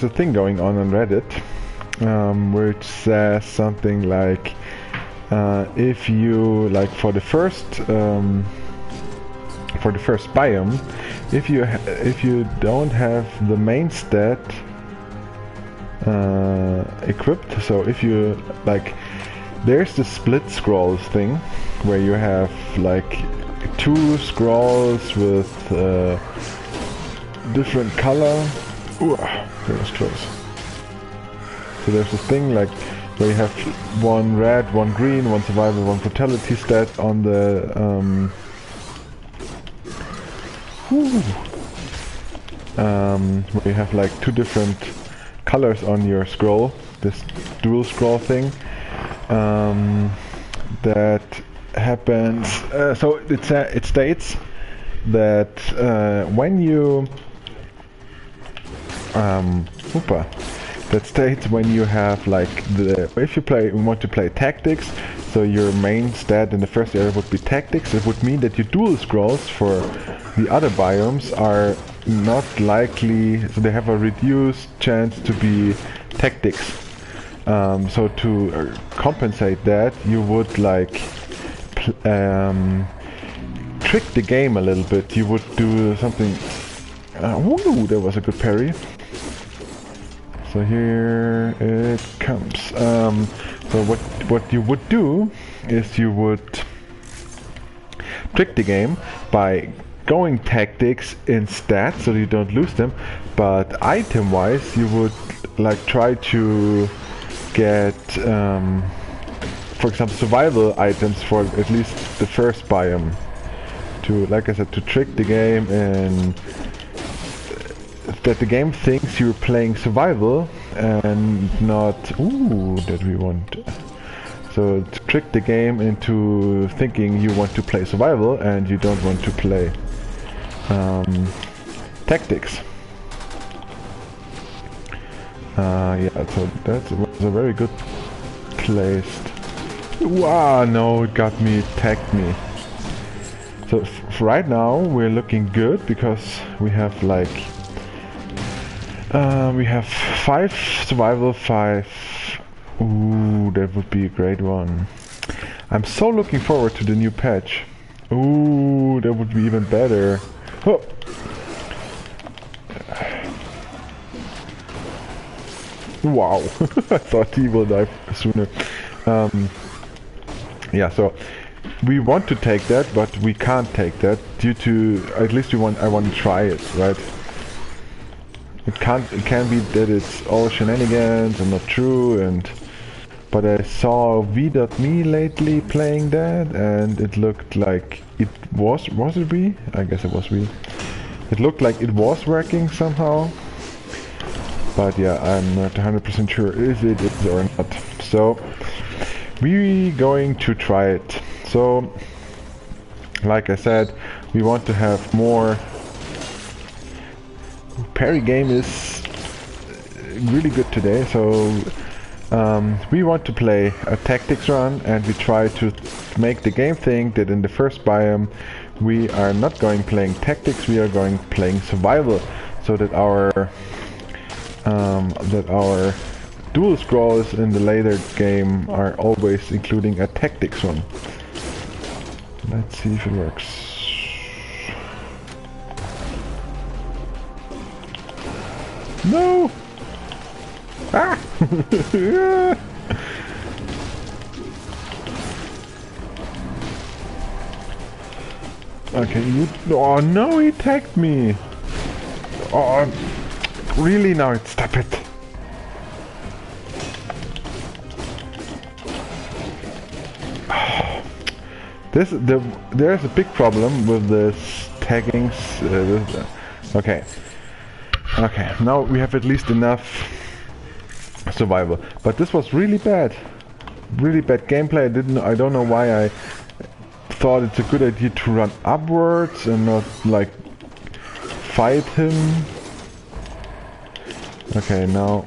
a thing going on Reddit, which says something like, if you like for the first biome, if you don't have the main stat equipped, so if you like, there's the split scrolls thing where you have like two scrolls with different color. Ooh, that was close. So there's this thing like where you have one red, one green, one survival, one brutality stat on the where you have like two different colors on your scroll, this dual scroll thing. That happens, so it states that when you that states when you have like if you want to play tactics, so your main stat in the first area would be tactics. It would mean that your dual scrolls for the other biomes are not likely, so they have a reduced chance to be tactics. So to compensate that, you would like trick the game a little bit. You would do something. Woo, there was a good parry. So here it comes. So what you would do is you would trick the game by going tactics instead, so you don't lose them. But item-wise, you would like try to get, for example, survival items for at least the first biome. To, like I said, to trick the game and that the game thinks you're playing survival and not that we want. So to trick the game into thinking you want to play survival and you don't want to play tactics. Yeah, so that was a very good placed. Wow, no, it got me, it tagged me. So right now we're looking good because we have like we have 5 survival, 5. Ooh, that would be a great one. I'm so looking forward to the new patch. Ooh, that would be even better. Oh. Wow, I thought he will die sooner. Yeah, so we want to take that, but we can't take that due to, at least I want to try it, right? It can be that it's all shenanigans and not true, but I saw V.me lately playing that, and it looked like it was it V? I guess it was V. It looked like it was working somehow, but yeah, I'm not 100% sure if it is or not. So we're going to try it. So, like I said, we want to have more. Parry game is really good today, so we want to play a tactics run, and we try to make the game think that in the first biome we are not going playing tactics, we are going playing survival, so that our dual scrolls in the later game are always including a tactics one. Let's see if it works. No! Ah! Okay, you... Oh no, he tagged me! Oh, really now? Stop it! There's a big problem with this tagging. Okay. Okay, now we have at least enough survival. But this was really bad. Really bad gameplay. I don't know why I thought it's a good idea to run upwards and not like fight him. Okay, now.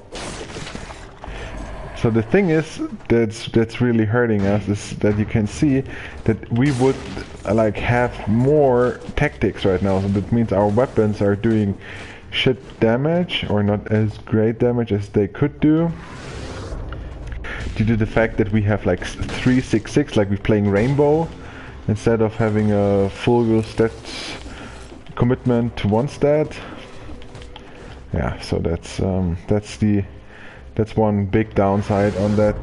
So the thing is that's really hurting us is that you can see that we would like have more tactics right now. So that means our weapons are doing shit damage, or not as great damage as they could do, due to the fact that we have like 366, like we're playing Rainbow, instead of having a full stats commitment to one stat. Yeah, so that's one big downside on that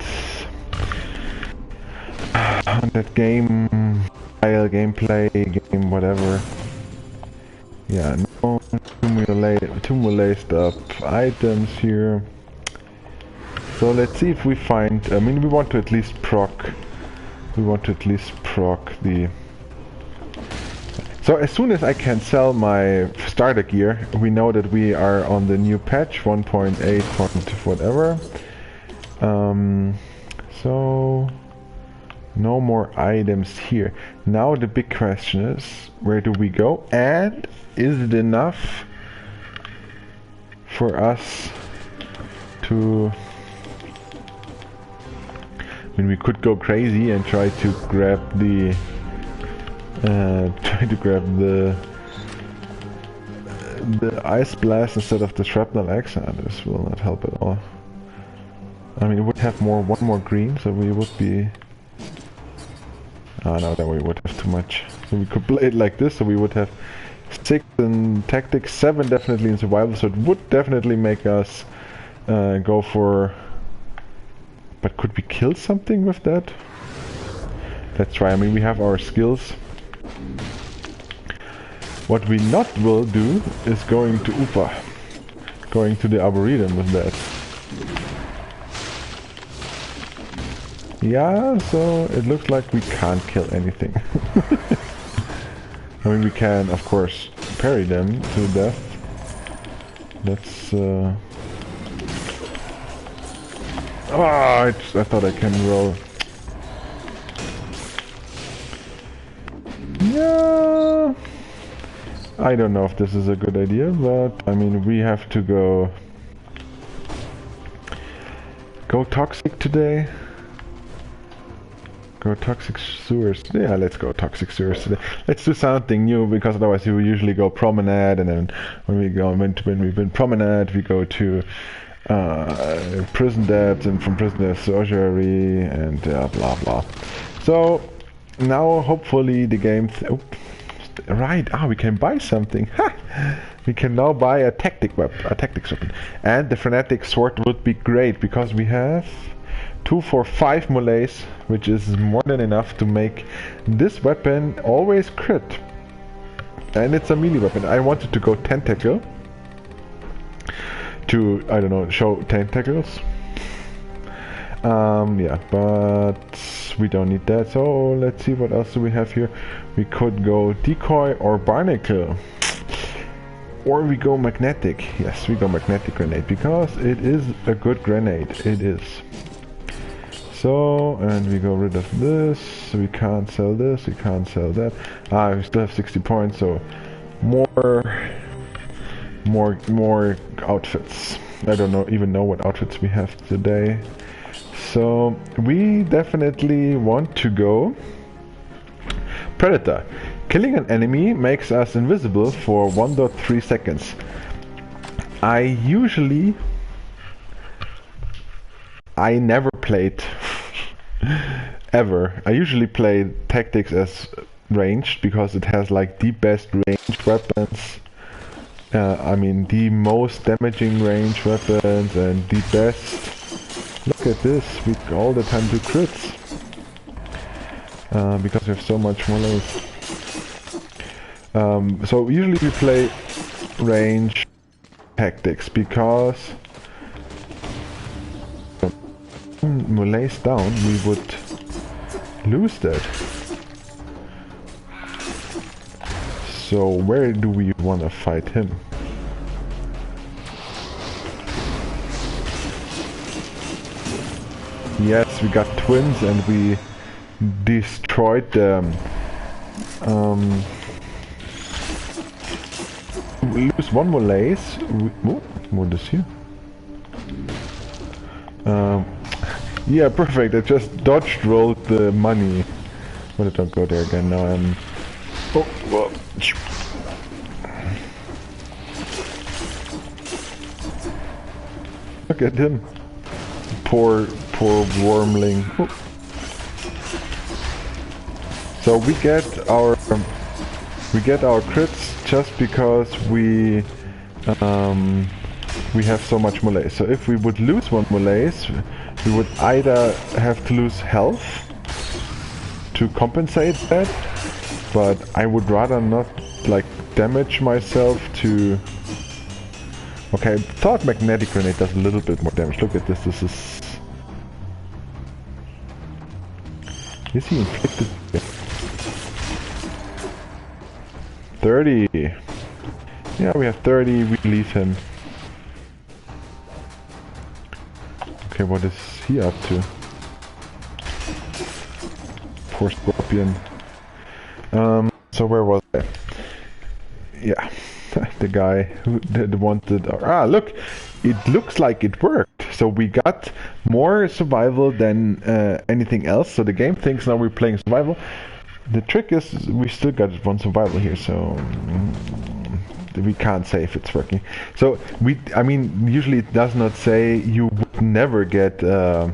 gameplay, game whatever. Yeah, no two laced up items here. So let's see if we find. I mean, we want to at least proc. We want to at least proc the. So as soon as I can sell my starter gear, we know that we are on the new patch 1.8 whatever. So no more items here. Now the big question is, where do we go? And is it enough for us to... I mean, we could go crazy and try to grab the ice blast instead of the shrapnel axe. This will not help at all. I mean, it would have one more green, so we would be... no, then we would have too much. So we could play it like this, so we would have 6 in tactics, 7 definitely in survival, so it would definitely make us go for... But could we kill something with that? Let's try. I mean, we have our skills. What we not will do is going to going to the Arboretum with that. Yeah, so it looks like we can't kill anything. I mean, we can, of course, parry them to death. That's... I thought I can roll. Yeah... I don't know if this is a good idea, but I mean, we have to go toxic today. Go toxic sewers. Yeah, let's go toxic sewers today. Let's do something new, because otherwise we usually go promenade, and then when we've been promenade, we go to prison depths, and from prison depths surgery, and blah blah. So now hopefully the game. Right, we can buy something. Ha! We can now buy a tactics weapon, and the Fanatic sword would be great, because we have 2 for 5 melees, which is more than enough to make this weapon always crit. And it's a melee weapon. I wanted to go tentacle to, I don't know, show tentacles. Yeah, but we don't need that. So let's see, what else do we have here? We could go decoy or barnacle, or we go magnetic. Yes, we go magnetic grenade, because it is a good grenade. It is. So, and we go rid of this. So we can't sell this. We can't sell that. We still have 60 points. So more outfits. I don't even know what outfits we have today. So we definitely want to go Predator. Killing an enemy makes us invisible for 1.3 seconds. I never played ever. I usually play tactics as ranged, because it has like the best ranged weapons. I mean, the most damaging ranged weapons, and the best. Look at this, we all the time do crits. Because we have so much melees. So usually we play range tactics, because melees down, we would lose that. So where do we want to fight him? Yes, we got twins, and we destroyed them. We lose one more lace. What is here? Yeah, perfect. I just dodged rolled the money. But don't go there again. Now I'm... Oh, whoa. Look at him. Poor wormling. Ooh. So we get our crits just because we have so much melee. So if we would lose one melee, we would either have to lose health to compensate that, but I would rather not like damage myself to... Okay, I thought magnetic grenade does a little bit more damage. Look at this, this is... Is he inflicted? 30! Yeah, we have 30, we leave him. Okay, what is he up to? Poor Scorpion. So where was I? Yeah, the guy who wanted... Ah, look! It looks like it worked. So we got more survival than anything else. So the game thinks now we're playing survival. The trick is we still got one survival here, so we can't say if it's working. So I mean, usually it does not say you would never get a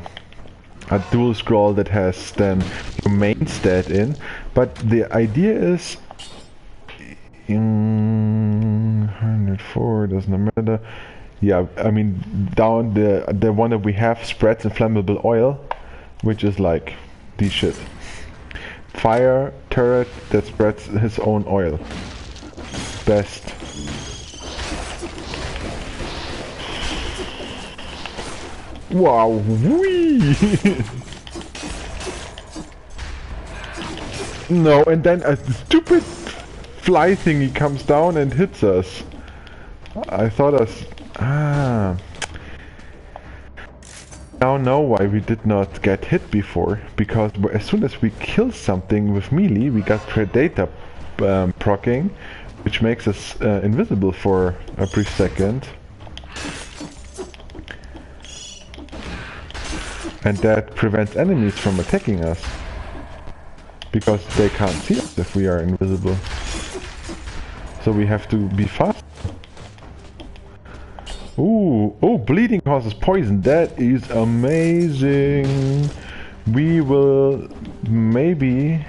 dual scroll that has then your main stat in, but the idea is in 104 doesn't matter. Yeah, I mean down the one that we have spreads inflammable oil, which is like the shit. Fire turret that spreads his own oil. Best. Wow, wee! No, and then a stupid fly thingy comes down and hits us. I thought us... Ah... Now know why we did not get hit before, because as soon as we kill something with melee, we got Predator proccing, which makes us invisible for a brief second. And that prevents enemies from attacking us, because they can't see us if we are invisible. So we have to be fast. Ooh, oh, bleeding causes poison. That is amazing. We will maybe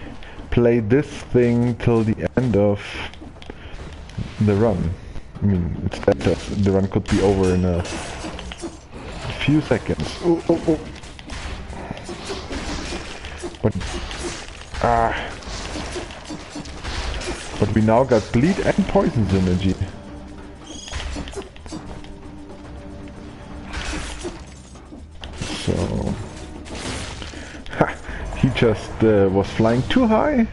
play this thing till the end of the run. I mean, it's that the run could be over in a few seconds. Oh, oh, oh. But we now got bleed and poison synergy. So he just was flying too high,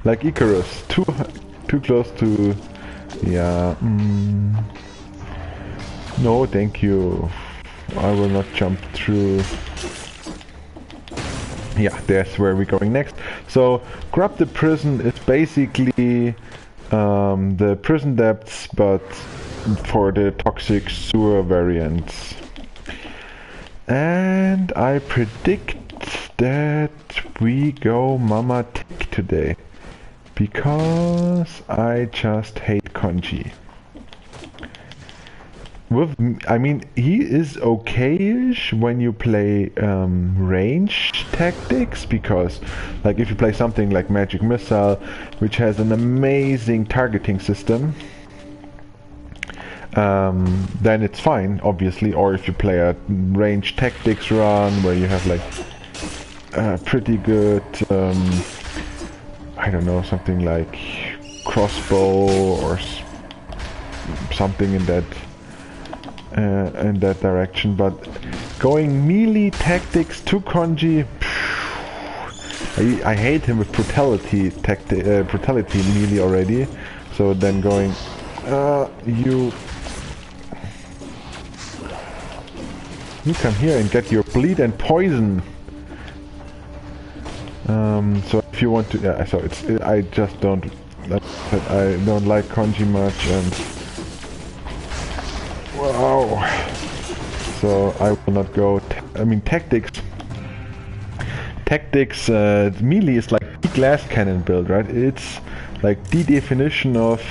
like Icarus, too close to. Yeah. No, thank you. I will not jump through. Yeah, that's where we're going next. So, grab the prison is basically the prison depths, but for the toxic sewer variants. And I predict that we go Mama Tick today, because I just hate Konji. I mean, he is okay-ish when you play range tactics, because like if you play something like Magic Missile, which has an amazing targeting system, then it's fine, obviously. Or if you play a range tactics run where you have like pretty good, I don't know, something like crossbow or something in that direction. But going melee tactics to Konji, I hate him with brutality melee already. So then going, you come here and get your bleed and poison. So if you want to, yeah. So I just don't. I don't like Konji much, and wow. So I will not go. I mean, tactics. Melee is like the glass cannon build, right? It's like the definition of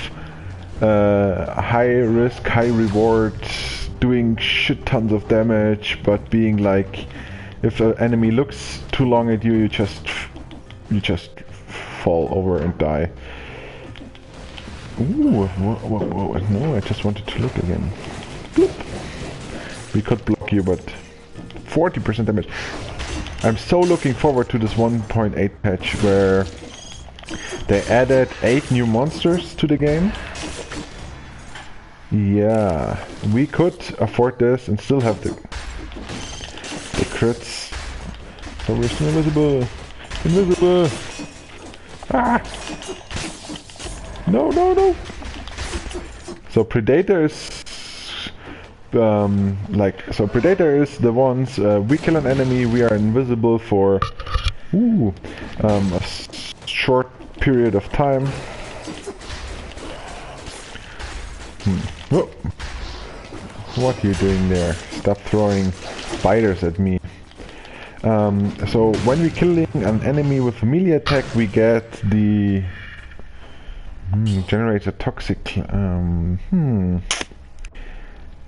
high risk, high reward doing shit tons of damage, but being like, if an enemy looks too long at you, you just fall over and die. Ooh, no, I just wanted to look again. Bloop. We could block you, but 40% damage. I'm so looking forward to this 1.8 patch where they added 8 new monsters to the game. Yeah, we could afford this and still have the crits. So we're still invisible. Invisible! Ah! No, no, no! So Predator is... so Predator is the ones, we kill an enemy, we are invisible for a short period of time. Oh. What are you doing there? Stop throwing spiders at me. So when we're killing an enemy with a melee attack, we get the generates a toxic.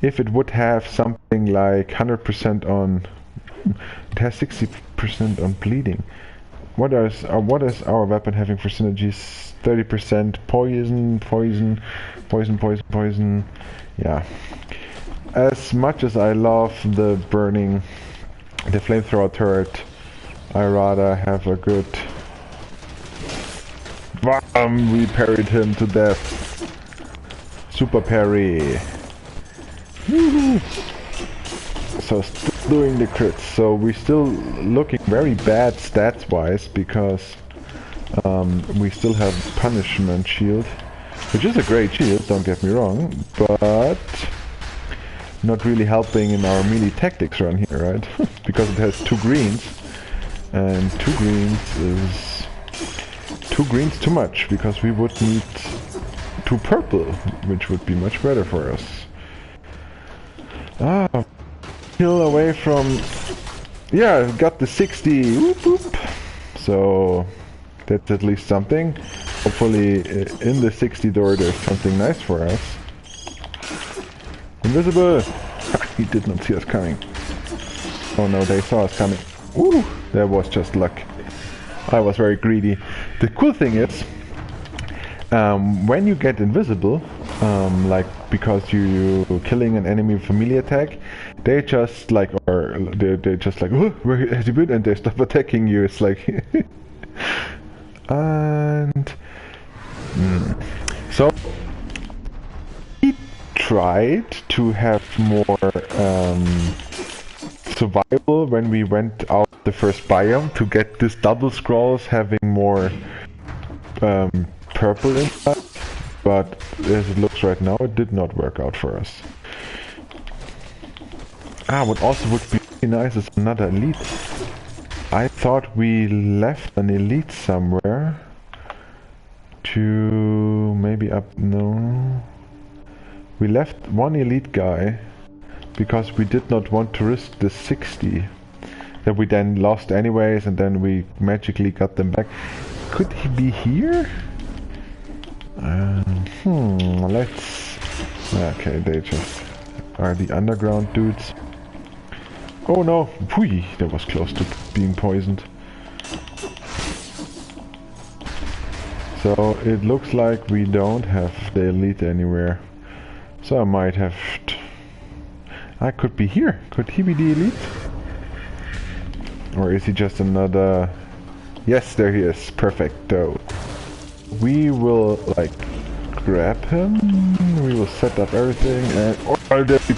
If it would have something like 100% on, it has 60% on bleeding. What is our weapon having for synergies? 30% poison, poison, poison, poison, poison. Yeah. As much as I love the flamethrower turret, I rather have a good... Bam! We parried him to death. Super parry. So still doing the crits. So we're still looking very bad stats wise because we still have punishment shield, which is a great shield, don't get me wrong, but not really helping in our melee tactics run here, right? Because it has 2 greens, and 2 greens is 2 greens too much, because we would need 2 purple, which would be much better for us. Ah, kill away from... Yeah, got the 60, whoop whoop. So that's at least something. Hopefully in the 60 door there's something nice for us. Invisible! He did not see us coming. Oh no, they saw us coming. Ooh, that was just luck. I was very greedy. The cool thing is, when you get invisible, like because you're killing an enemy with a melee attack, they just like, or they're just like, oh, where has he been? And they stop attacking you. It's like, and so we tried to have more survival when we went out the first biome to get this double scrolls having more purple inside, but as it looks right now, it did not work out for us. What also would be really nice is another elite. I thought we left an elite somewhere to maybe up. No, we left one elite guy because we did not want to risk the 60 that we then lost anyways, and then we magically got them back. Could he be here? Let's... Okay, they just are the underground dudes. Oh no! Whee! That was close to being poisoned. So it looks like we don't have the elite anywhere. So I might have... I could be here. Could he be the elite? Or is he just another... Yes, there he is. Perfecto. We will, like, grab him. We will set up everything and... Or did we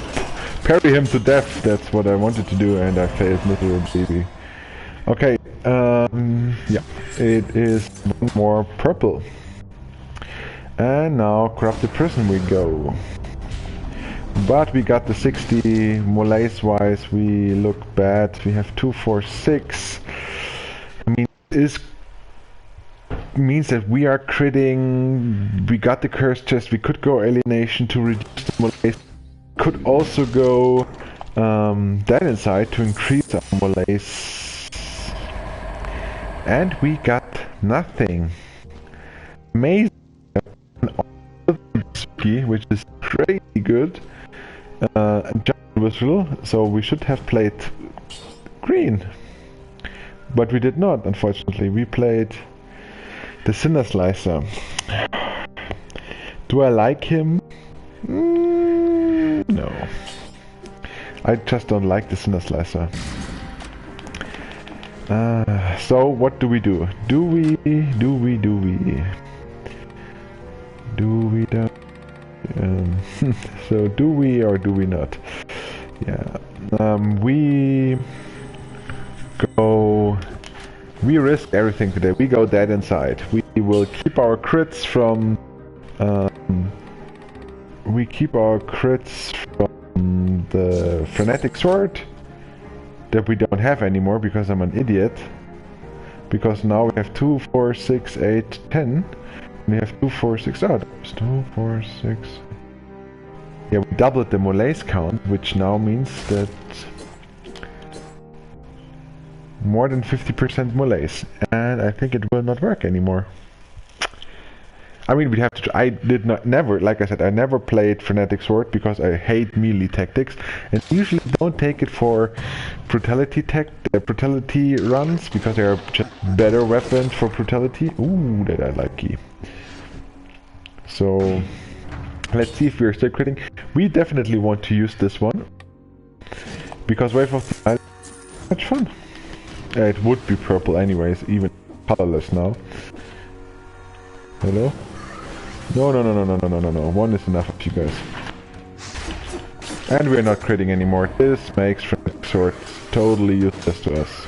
parry him to death? That's what I wanted to do and I failed miserably. Okay, yeah. It is one more purple. And now corrupted prison we go. But we got the 60 molaise wise, we look bad. We have 2, 4, 6. I mean, this means that we are critting. We got the curse chest. We could go alienation to reduce the molaise. Could also go that inside to increase our molaise. And we got nothing. Amazing. Which is crazy good. Jungle Whistle, so we should have played green. But we did not, unfortunately. We played the Sinner Slicer. Do I like him? No. I just don't like the Sinner Slicer. So what do we do? Do we don't? So do we or do we not? Yeah. We risk everything today. We go dead inside. We will keep our crits from the frenetic sword that we don't have anymore because I'm an idiot. Because now we have 2, 4, 6, 8, 10. We have 2, 4, 6. Oh, that was 2, 4, 6. Yeah, we doubled the molaise count, which now means that more than 50% molaise, and I think it will not work anymore. I mean, we have to. Like I said, I never played frenetic sword because I hate melee tactics, and usually don't take it for brutality runs because they are just better weapons for brutality. Ooh, that I like key. So let's see if we're still critting. We definitely want to use this one because Wave of the Night is much fun. It would be purple anyways, even colorless now. Hello? No. One is enough of you guys. And we're not critting anymore. This makes frenetic swords totally useless to us.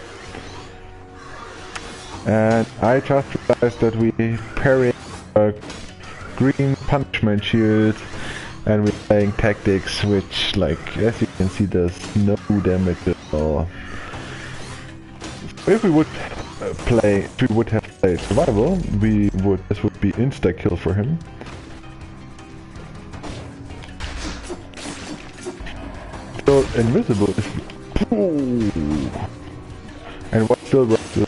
And I just realized that we parry a green punishment shield and we're playing tactics, which, like, as you can see, does no damage at all. If we would have played survival, this would be insta kill for him. Still invisible. And what still works is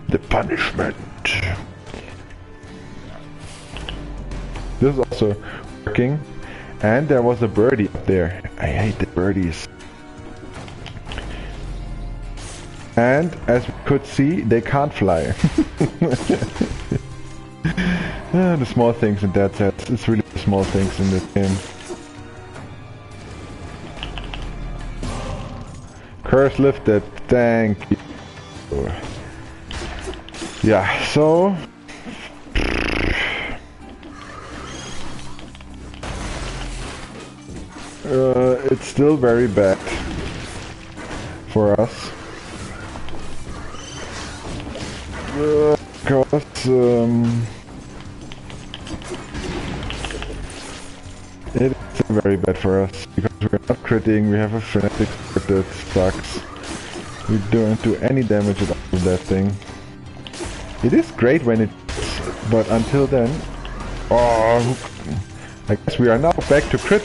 the punishment. This is also working, and there was a birdie up there. I hate the birdies. And as we could see, they can't fly. The small things in that sense. It's really the small things in this game. Curse lifted. Thank you. Yeah, so... it's still very bad for us. Because it is very bad for us because we're not critting, we have a frenetic sword that sucks. We don't do any damage at all with that thing. It is great when it, but until then, oh, I guess we are now back to crit.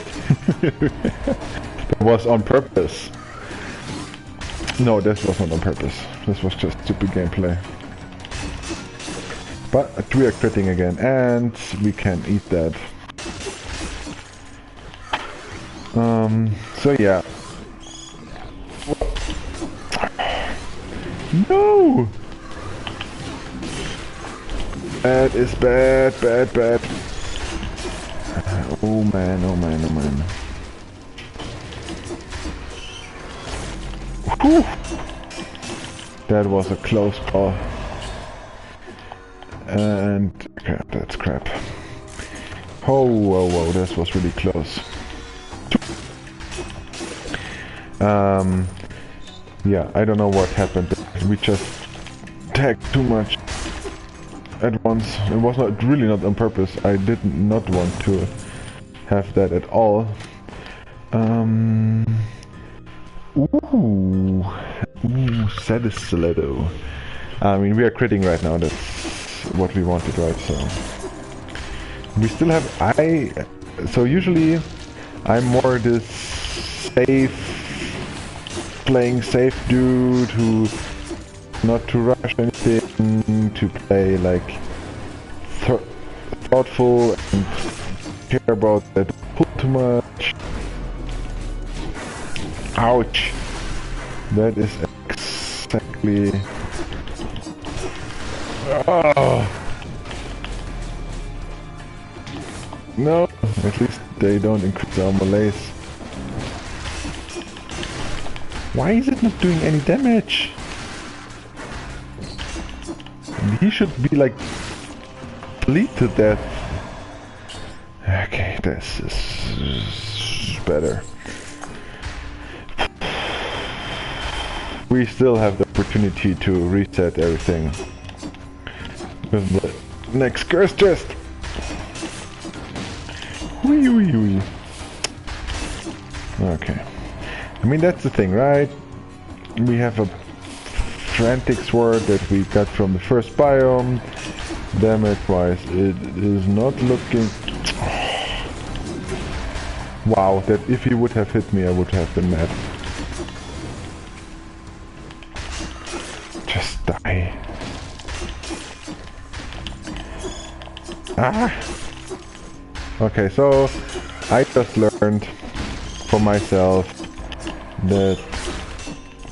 That was on purpose. No, this was not on purpose. This was just stupid gameplay. But we are critting again, and we can eat that. So yeah. No! That is bad. Oh man. Whew. That was a close call. And crap, that's crap. Oh, whoa, this was really close. Yeah, I don't know what happened. We just tagged too much at once. It was really not on purpose. I did not want to have that at all. Ooh, Sadisledo. I mean, we are critting right now. That's what we wanted, right? So we still have so usually I'm more this playing safe dude who not to rush anything, to play like thoughtful and care about that pull too much. Ouch! That is exactly... Oh. No, at least they don't increase our malaise. Why is it not doing any damage? He should be like bleed to death. Okay, this is better. We still have the opportunity to reset everything with the next curse chest. Wee wee wee. Okay. I mean, that's the thing, right? We have a frantic sword that we got from the first biome. Damage-wise, it is not looking... Wow, that if he would have hit me, I would have been mad. Just die. Ah! Okay, so I just learned for myself that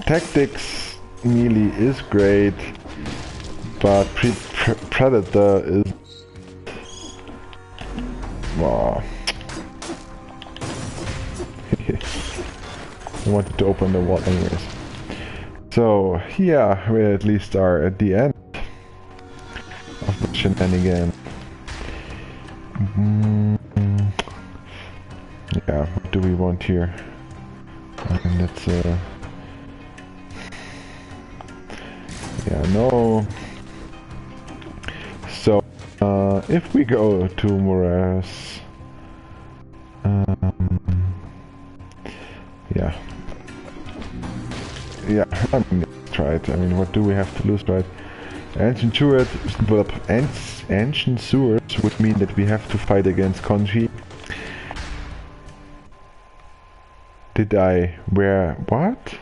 tactics melee is great, but Predator is... Wow. I wanted to open the wall anyways. So, yeah, we at least are at the end of the shenanigan. Yeah, what do we want here? And let's yeah, no. So, if we go to Morass, yeah. Yeah, I mean, let's try it. I mean, what do we have to lose, right? Ancient sewers would mean that we have to fight against Konji. Did I... where... what?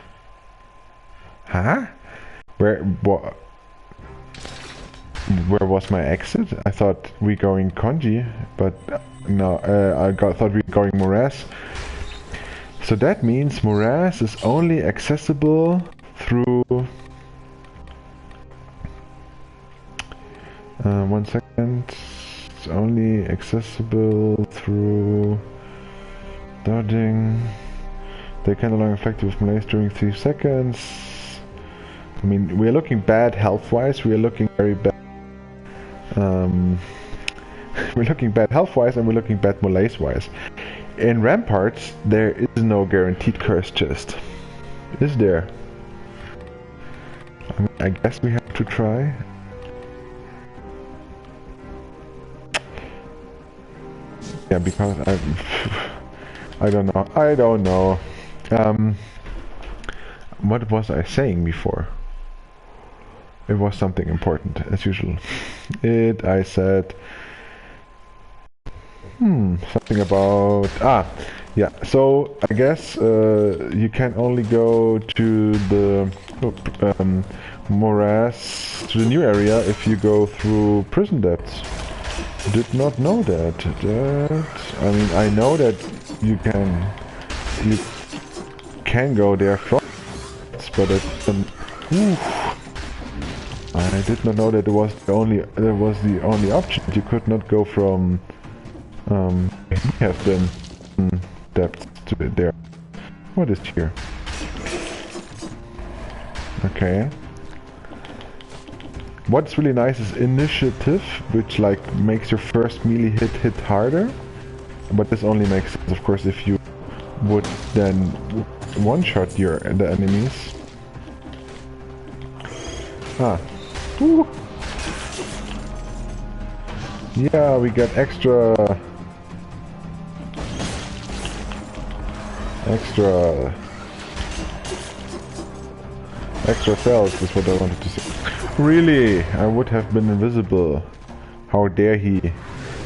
Huh? Where... what? Where was my exit? I thought we going Konji, but no, thought we going Morass. So that means Morass is only accessible through... 1 second. It's only accessible through... dodging. They can no longer affect you with malaise during 3 seconds. I mean, we're looking bad health-wise, we're looking very bad... we're looking bad health-wise and we're looking bad malaise-wise. In Ramparts, there is no guaranteed curse chest. Is there? I mean, I guess we have to try. Yeah, because I don't know. I don't know. What was I saying before? It was something important, as usual. I said... something about... yeah, so I guess you can only go to the Morass, to the new area, if you go through prison depths. Did not know that. I mean, I know that you can go there from, but I did not know that it was the only option. You could not go from we have them depth to there. What is here? Okay. What's really nice is initiative, which like makes your first melee hit harder. But this only makes sense, of course, if you would then one-shot the enemies. Ooh. Yeah, we got extra cells is what I wanted to say. Really? I would have been invisible. How dare he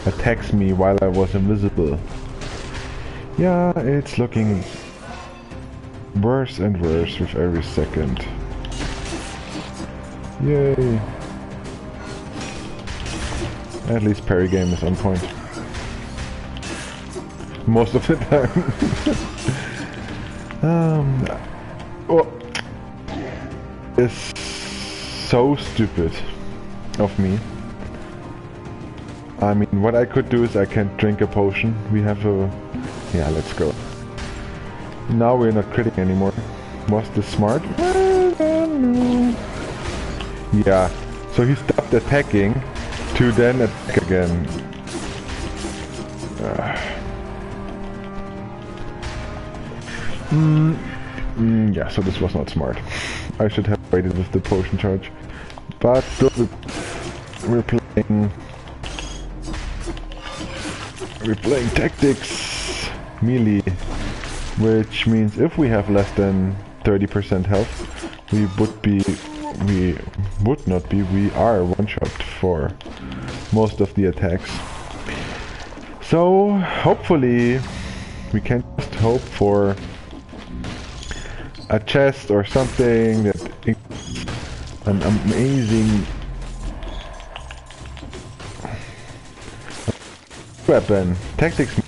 attacks me while I was invisible. Yeah, it's looking worse and worse with every second. Yay. At least parry game is on point. most of the time. Oh, it's so stupid of me. I mean, what I could do is I can drink a potion. We have a... Yeah, let's go. Now we're not critting anymore. Was this smart? I don't know. Yeah, so he stopped attacking to then attack again. Yeah, so this was not smart. I should have waited with the potion charge. But still, we're playing tactics melee, which means if we have less than 30% health, we are one-shot for most of the attacks. So hopefully we can just hope for a chest or something that an amazing weapon. Tactics.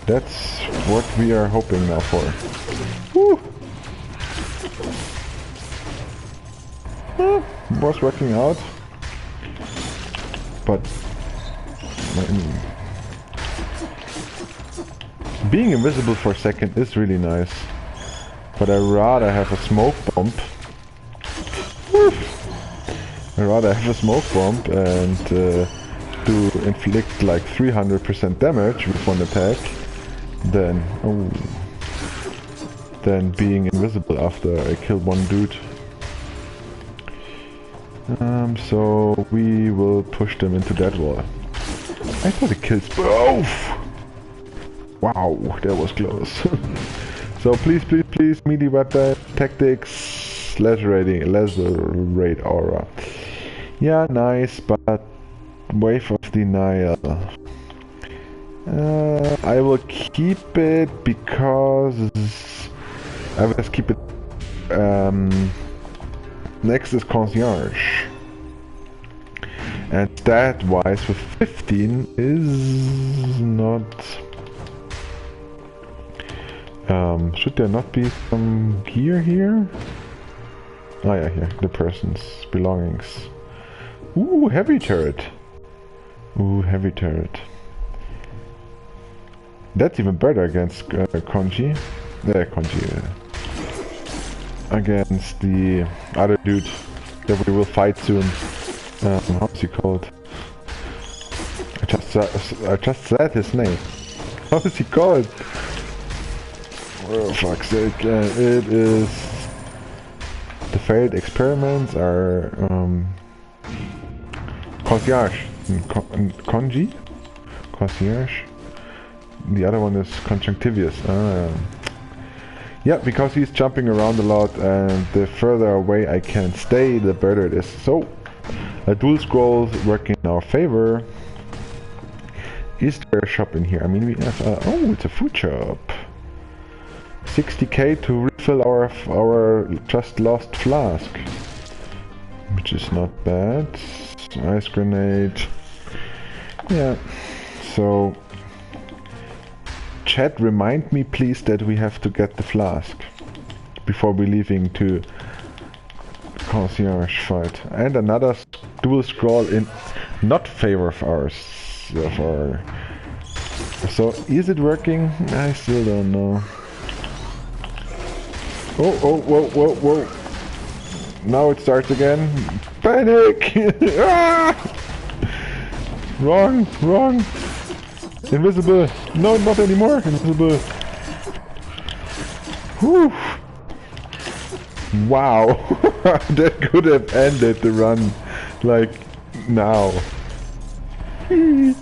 That's what we are hoping now for. Woo! Was working out, but being invisible for a second is really nice. But I'd rather have a smoke bomb. I'd rather have a smoke bomb and to inflict like 300% damage with one attack than being invisible after I killed one dude. So we will push them into that wall. I thought it kills both! Wow, that was close. So please, melee weapon, tactics, laser rate aura. Yeah, nice, but wave of denial. I will keep it because I will just keep it. Next is concierge, and stat wise with 15 is not. Should there not be some gear here? Oh yeah, here, the person's belongings. Ooh, heavy turret. Ooh, heavy turret. That's even better against Konji. Against the other dude that we will fight soon. How's he called? I just said his name. How is he called? Oh, fuck's sake. It is... The failed experiments are... Concierge. Konji? Concierge? The other one is Conjunctivius. Yeah, because he's jumping around a lot, and the further away I can stay, the better it is. So, a dual scroll working in our favor. Is there a shop in here? I mean, we have... oh, it's a food shop. 60k to refill our just lost flask, which is not bad. Ice grenade. Yeah. So, chat, remind me please that we have to get the flask before we leaving to concierge fight. And another dual scroll in not favor of ours. So is it working? I still don't know. Oh, whoa. Now it starts again. Panic! Ah! Wrong. Invisible. No, not anymore. Invisible. Whew. Wow. That could have ended the run. Like, now. Is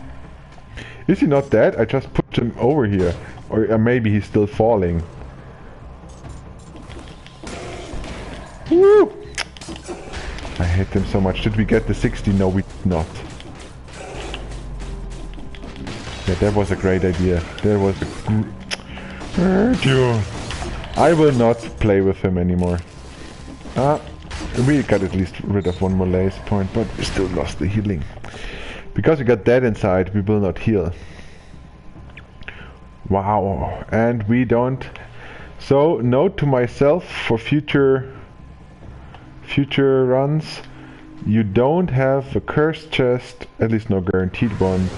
he not dead? I just put him over here. Or maybe he's still falling. Woo! I hate him so much. Did we get the 60? No, we did not. Yeah, that was a great idea. That was a... I will not play with him anymore. We got at least rid of one more laser point, but we still lost the healing. Because we got dead inside, we will not heal. Wow, and we don't. So note to myself for future runs, you don't have a cursed chest, at least no guaranteed one,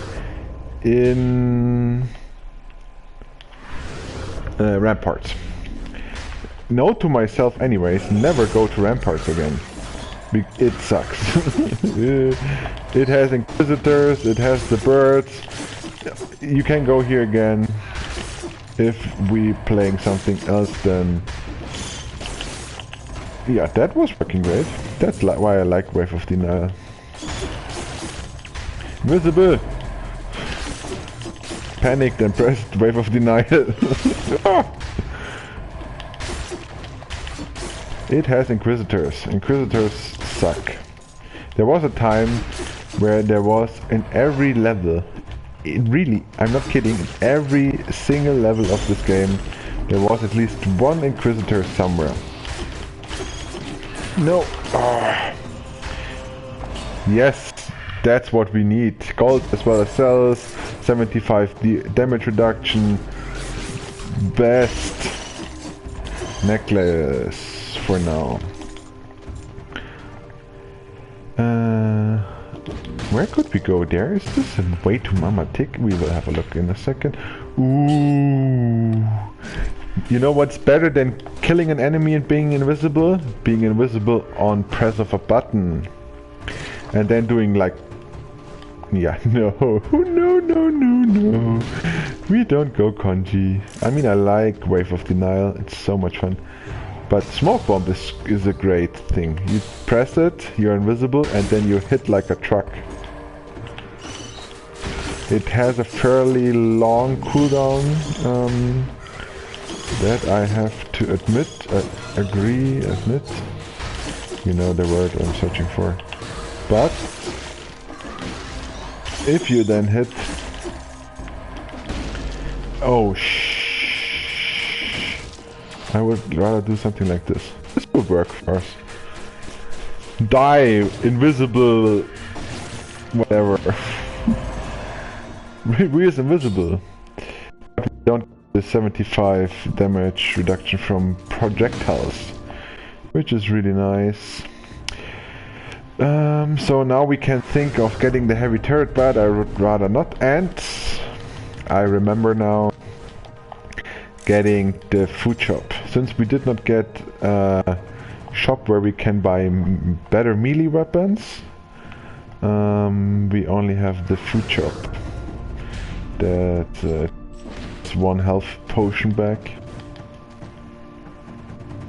in ramparts. Note to myself anyways, never go to ramparts again. It sucks. It has inquisitors, it has the birds. You can go here again. If we playing something else, then yeah, that was working great. That's why I like Wave of Denial. Invisible! Panicked and pressed Wave of Denial. It has Inquisitors. Inquisitors suck. There was a time where there was in every level, really, I'm not kidding, in every single level of this game, there was at least one Inquisitor somewhere. No. Oh. Yes, that's what we need. Gold as well as cells, 75 damage reduction, best necklace for now. Where could we go there? Is this a way to Mama Tick? We will have a look in a second. Ooh. You know what's better than killing an enemy and being invisible? Being invisible on press of a button. And then doing like... Yeah, no. No. We don't go Konji. I mean, I like Wave of Denial. It's so much fun. But Smoke Bomb is a great thing. You press it, you're invisible, and then you hit like a truck. It has a fairly long cooldown. That I have to admit, admit. You know the word I'm searching for. But if you then hit... Oh I would rather do something like this. This would work for us. Die, invisible, whatever. We is invisible. But we don't get the 75 damage reduction from projectiles, which is really nice. So now we can think of getting the heavy turret, but I would rather not. And I remember now getting the food shop. Since we did not get a shop where we can buy better melee weapons, we only have the food shop. That it's one health potion back.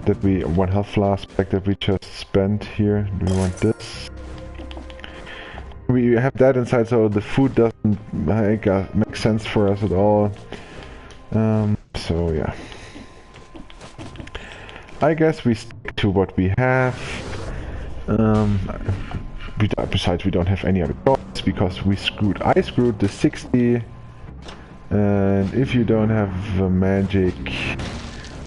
One health flask back that we just spent here. Do we want this? We have that inside, so the food doesn't make sense for us at all. So yeah. I guess we stick to what we have. Besides, we don't have any other choice because I screwed the 60. And if you don't have a magic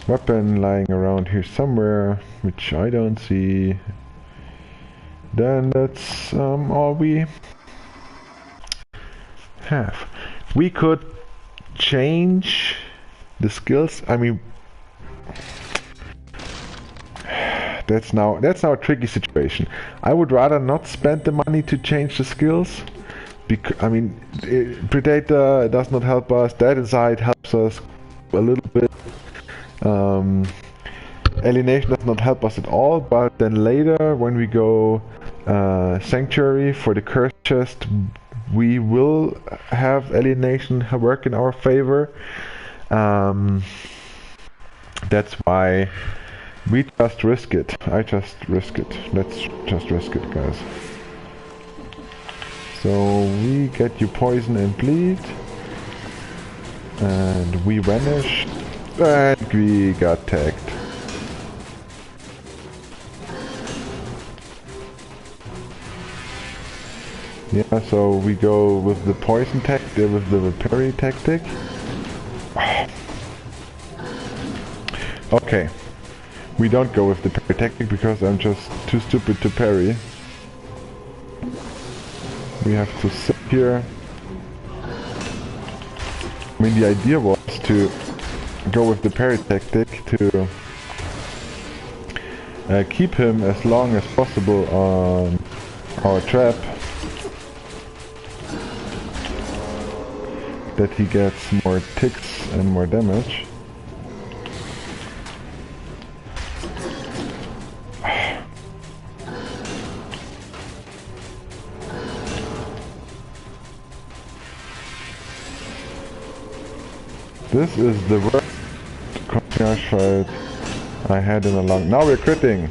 weapon lying around here somewhere, which I don't see, then that's all we have. We could change the skills. I mean, that's now a tricky situation. I would rather not spend the money to change the skills. I mean, Predator does not help us, Dead Inside helps us a little bit. Alienation does not help us at all, but then later when we go Sanctuary for the Curse Chest, we will have Alienation work in our favor. That's why we just risk it. I just risk it. Let's just risk it, guys. So we get you poison and bleed, and we vanish, and we got tagged. Yeah, so we go with the poison tactic, with the parry tactic. Okay, we don't go with the parry tactic because I'm just too stupid to parry. We have to sit here. I mean, the idea was to go with the parry tactic to keep him as long as possible on our trap, that he gets more ticks and more damage. This is the worst concierge fight I had in a long... Now we're critting!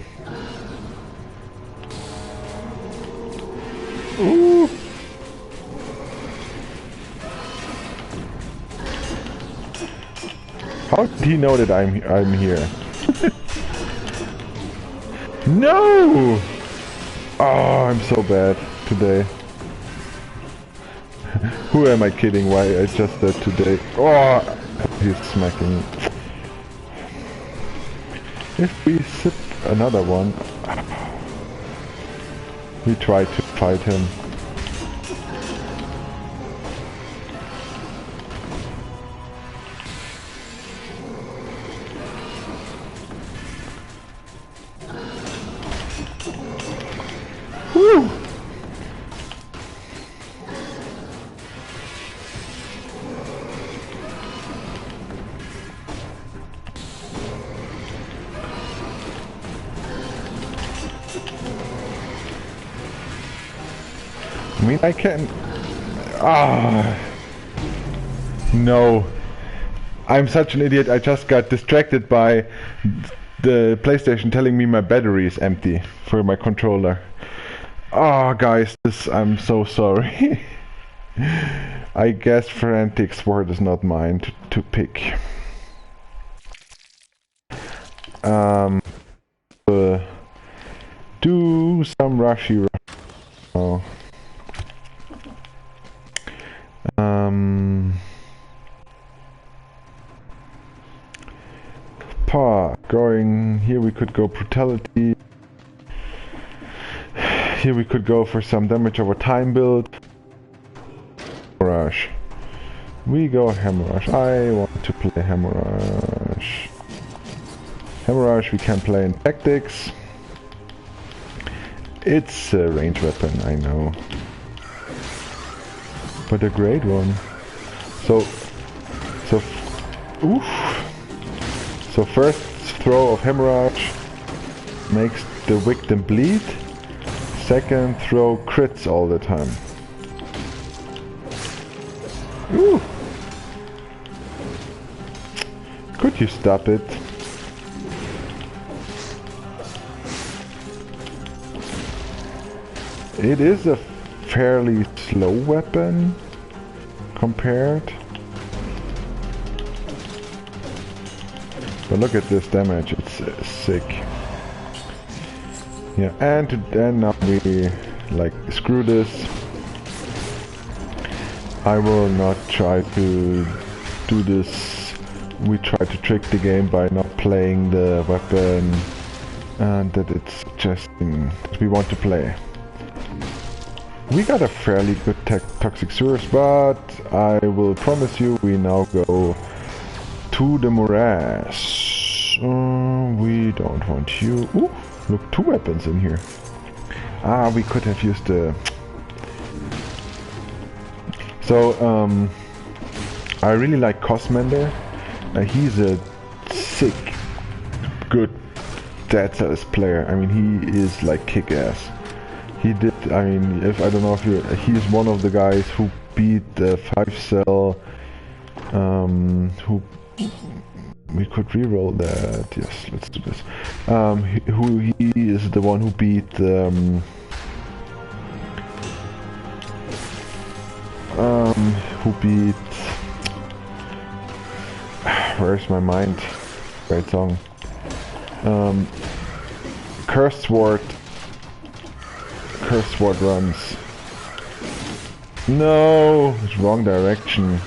Ooh! How did he know that I'm here? No! Oh, I'm so bad today. Who am I kidding? Why I just said today? Oh, he's smacking. If we sip another one, we try to fight him. Woo! I mean, I can... No. I'm such an idiot, I just got distracted by the PlayStation telling me my battery is empty for my controller. Oh, guys, I'm so sorry. I guess Frantic Sword is not mine to pick. Do some rushy. Oh. Going here, we could go brutality. Here we could go for some damage over time build. Rush. We go Hammer Rush. I want to play Hammer Rush. Hammer Rush we can play in tactics. It's a range weapon, I know. But a great one. So first throw of Hemorrhage makes the victim bleed. Second throw crits all the time. Ooh. Could you stop it? It is a fairly slow weapon compared. But look at this damage, it's sick. Yeah, and now we like screw this. I will not try to do this. We try to trick the game by not playing the weapon and that it's suggesting that we want to play. We got a fairly good toxic source, but I will promise you we now go to the morass. We don't want you. Ooh, look, 2 weapons in here. Ah, we could have used the... So, I really like Cosmender. He's a sick, good Dead Cells player. I mean, he is like kick-ass. He did, I mean, I don't know if you... He's one of the guys who beat the 5-cell... who... We could reroll that. Yes, let's do this. He is the one who beat who beat... Where's my mind? Great song. Cursed Sword runs. No, it's wrong direction.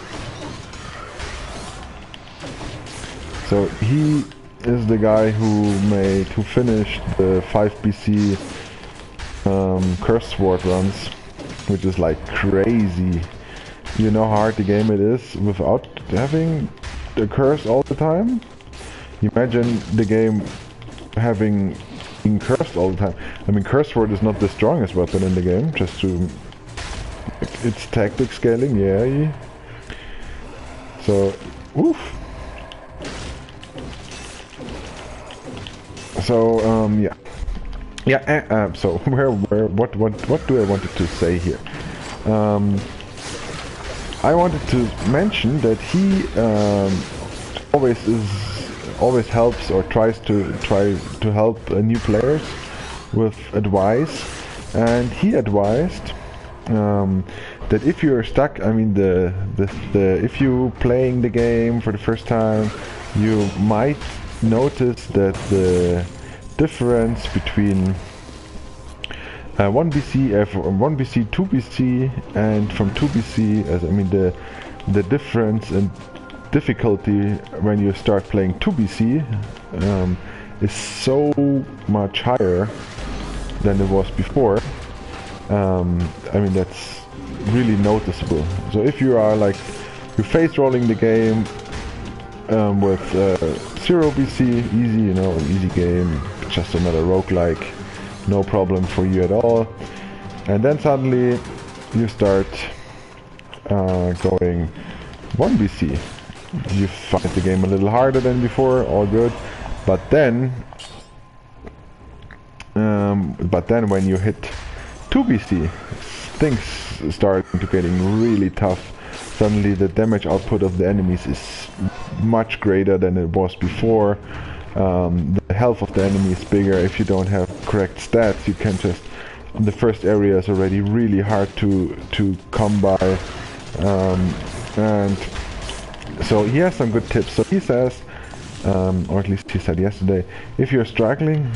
So he is the guy who finished the 5BC Cursed Sword runs, which is like crazy. You know how hard the game it is without having a curse all the time. Imagine the game being cursed all the time. I mean, curse word is not the strongest weapon in the game, just to... It's tactic scaling, yeah. So, oof. So, yeah. Yeah, so, what do I wanted to say here? I wanted to mention that he always helps or tries to help new players with advice, and he advised that if you're stuck, I mean if you playing the game for the first time, you might notice that the difference between 1BC, from 1BC, 2BC, and from 2BC, as I mean the difference in difficulty when you start playing 2BC is so much higher than it was before. I mean, that's really noticeable. So if you are like, you're face rolling the game with 0BC, easy, you know, an easy game, just another roguelike, no problem for you at all. And then suddenly you start going 1BC. You find the game a little harder than before, all good. But then when you hit 2BC, things start to getting really tough. Suddenly the damage output of the enemies is much greater than it was before. The health of the enemy is bigger. If you don't have correct stats, you can just... The first area is already really hard to come by. And so he has some good tips. So he says, or at least he said yesterday, if you're struggling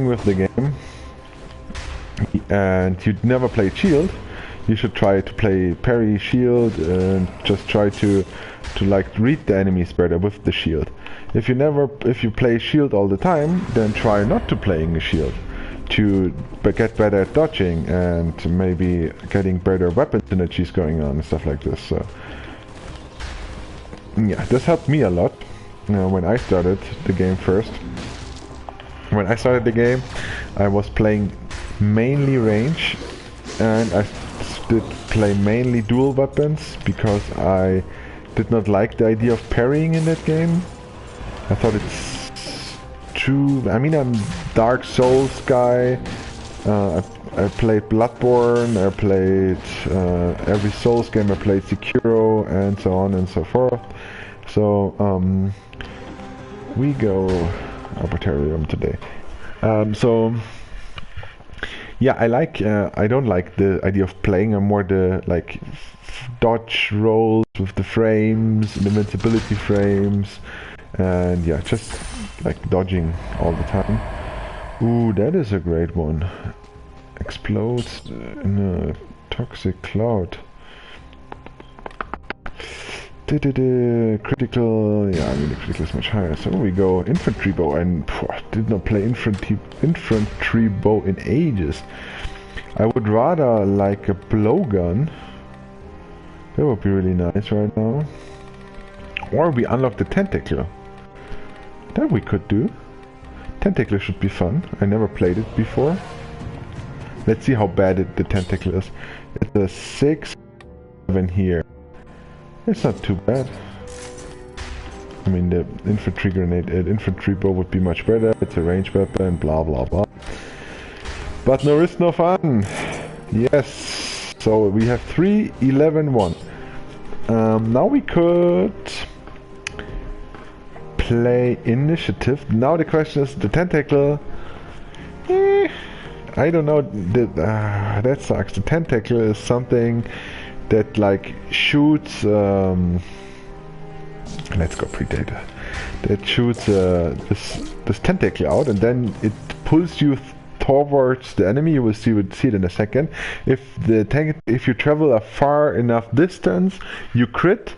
with the game and you'd never played Shield, you should try to play parry Shield and just try to like read the enemies better with the Shield. If you play Shield all the time, then try not to playing a Shield to get better at dodging and maybe getting better weapon synergies going on and stuff like this. So yeah, this helped me a lot when I started the game first. When I started the game, I was playing mainly range, and I did play mainly dual weapons because I did not like the idea of parrying in that game. I thought it's too... I mean, I'm Dark Souls guy. I played Bloodborne, I played every Souls game, I played Sekiro, and so on and so forth. So, we go Arbitrarium today. So, yeah, I don't like the idea of playing. I'm more the, like, dodge rolls with the frames, the invincibility frames, and yeah, just like dodging all the time. Ooh, that is a great one. Explodes in a toxic cloud. Critical, yeah, I mean the critical is much higher. So we go infantry bow, and did not play infantry bow in ages. I would rather like a blowgun. That would be really nice right now. Or we unlock the tentacle. That we could do. Tentacle should be fun. I never played it before. Let's see how bad the tentacle is. It's a 6, 7 here. It's not too bad. I mean, the infantry grenade, infantry bow would be much better. It's a ranged weapon, blah blah blah. But no risk, no fun. Yes. So we have 3, 11, 1. Now we could play initiative. Now the question is the tentacle. I don't know. That sucks. The tentacle is something that like shoots. Let's go Predator. That shoots this tentacle out, and then it pulls you towards the enemy. You will see it in a second. If you travel a far enough distance, you crit.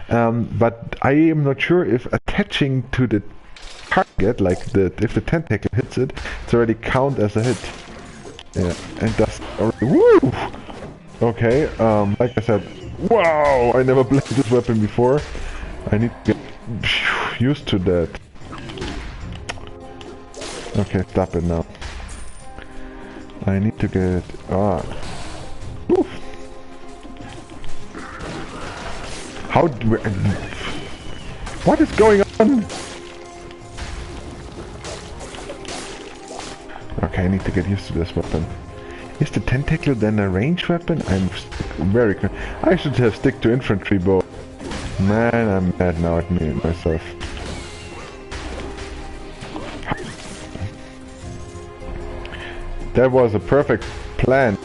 But I am not sure if attaching to the target, like if the tentacle hits it, it's already count as a hit. Yeah, and that's already, woo! Okay, like I said, Wow! I never played this weapon before. I need to get used to that. Okay, stop it now. I need to get... Oof. How... What is going on? Okay, I need to get used to this weapon. Is the tentacle then a ranged weapon? I'm very... I should have stick to infantry bow. Man, I'm mad now at me myself. That was a perfect plant.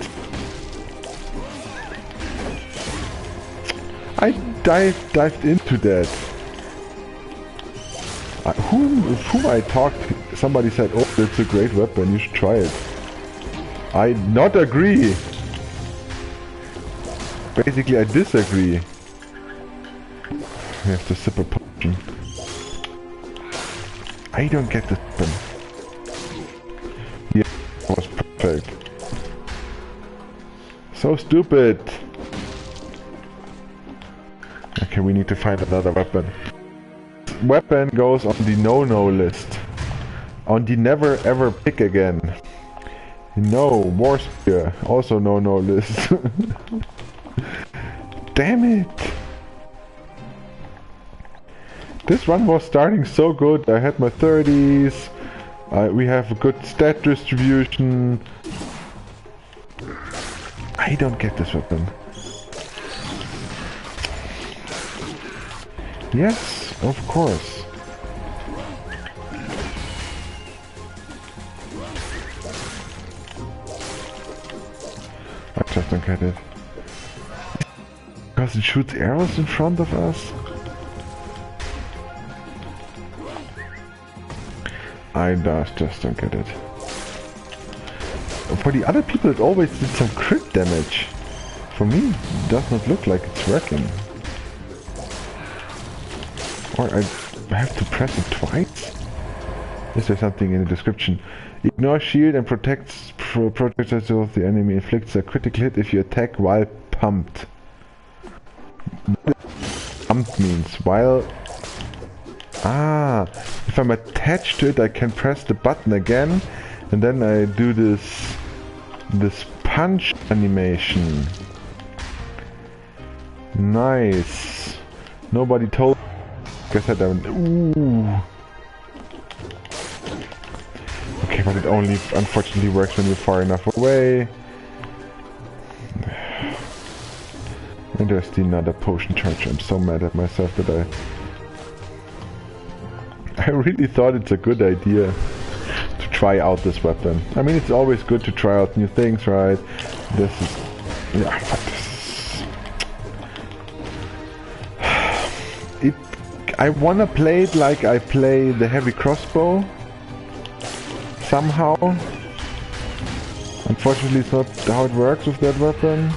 I dived into that. Whom I talked to, somebody said, oh, that's a great weapon, you should try it. I not agree. Basically, I disagree. We have to sip a potion. I don't get this weapon. Yeah, it was perfect. So stupid. Okay, we need to find another weapon. Weapon goes on the no-no list. On the never ever pick again. No, war spear. Also no-no list. Damn it! This run was starting so good. I had my 30s. We have a good stat distribution. I don't get this weapon. Yes, of course. I just don't get it. Because it shoots arrows in front of us? I just don't get it. For the other people it always did some crit damage. For me it does not look like it's working. Or I have to press it twice? Is there something in the description? Ignore shield and protects of the enemy. Inflicts a critical hit if you attack while pumped. Pumped means while... Ah, if I'm attached to it I can press the button again and then I do this punch animation. Nice. Nobody told... Guess I don't... Ooh. Okay, but it only unfortunately works when you're far enough away. And there's the another potion charge. I'm so mad at myself that I really thought it's a good idea to try out this weapon. I mean, it's always good to try out new things, right? This is... yeah, but this is... I wanna play it like I play the heavy crossbow. Somehow. Unfortunately, it's not how it works with that weapon.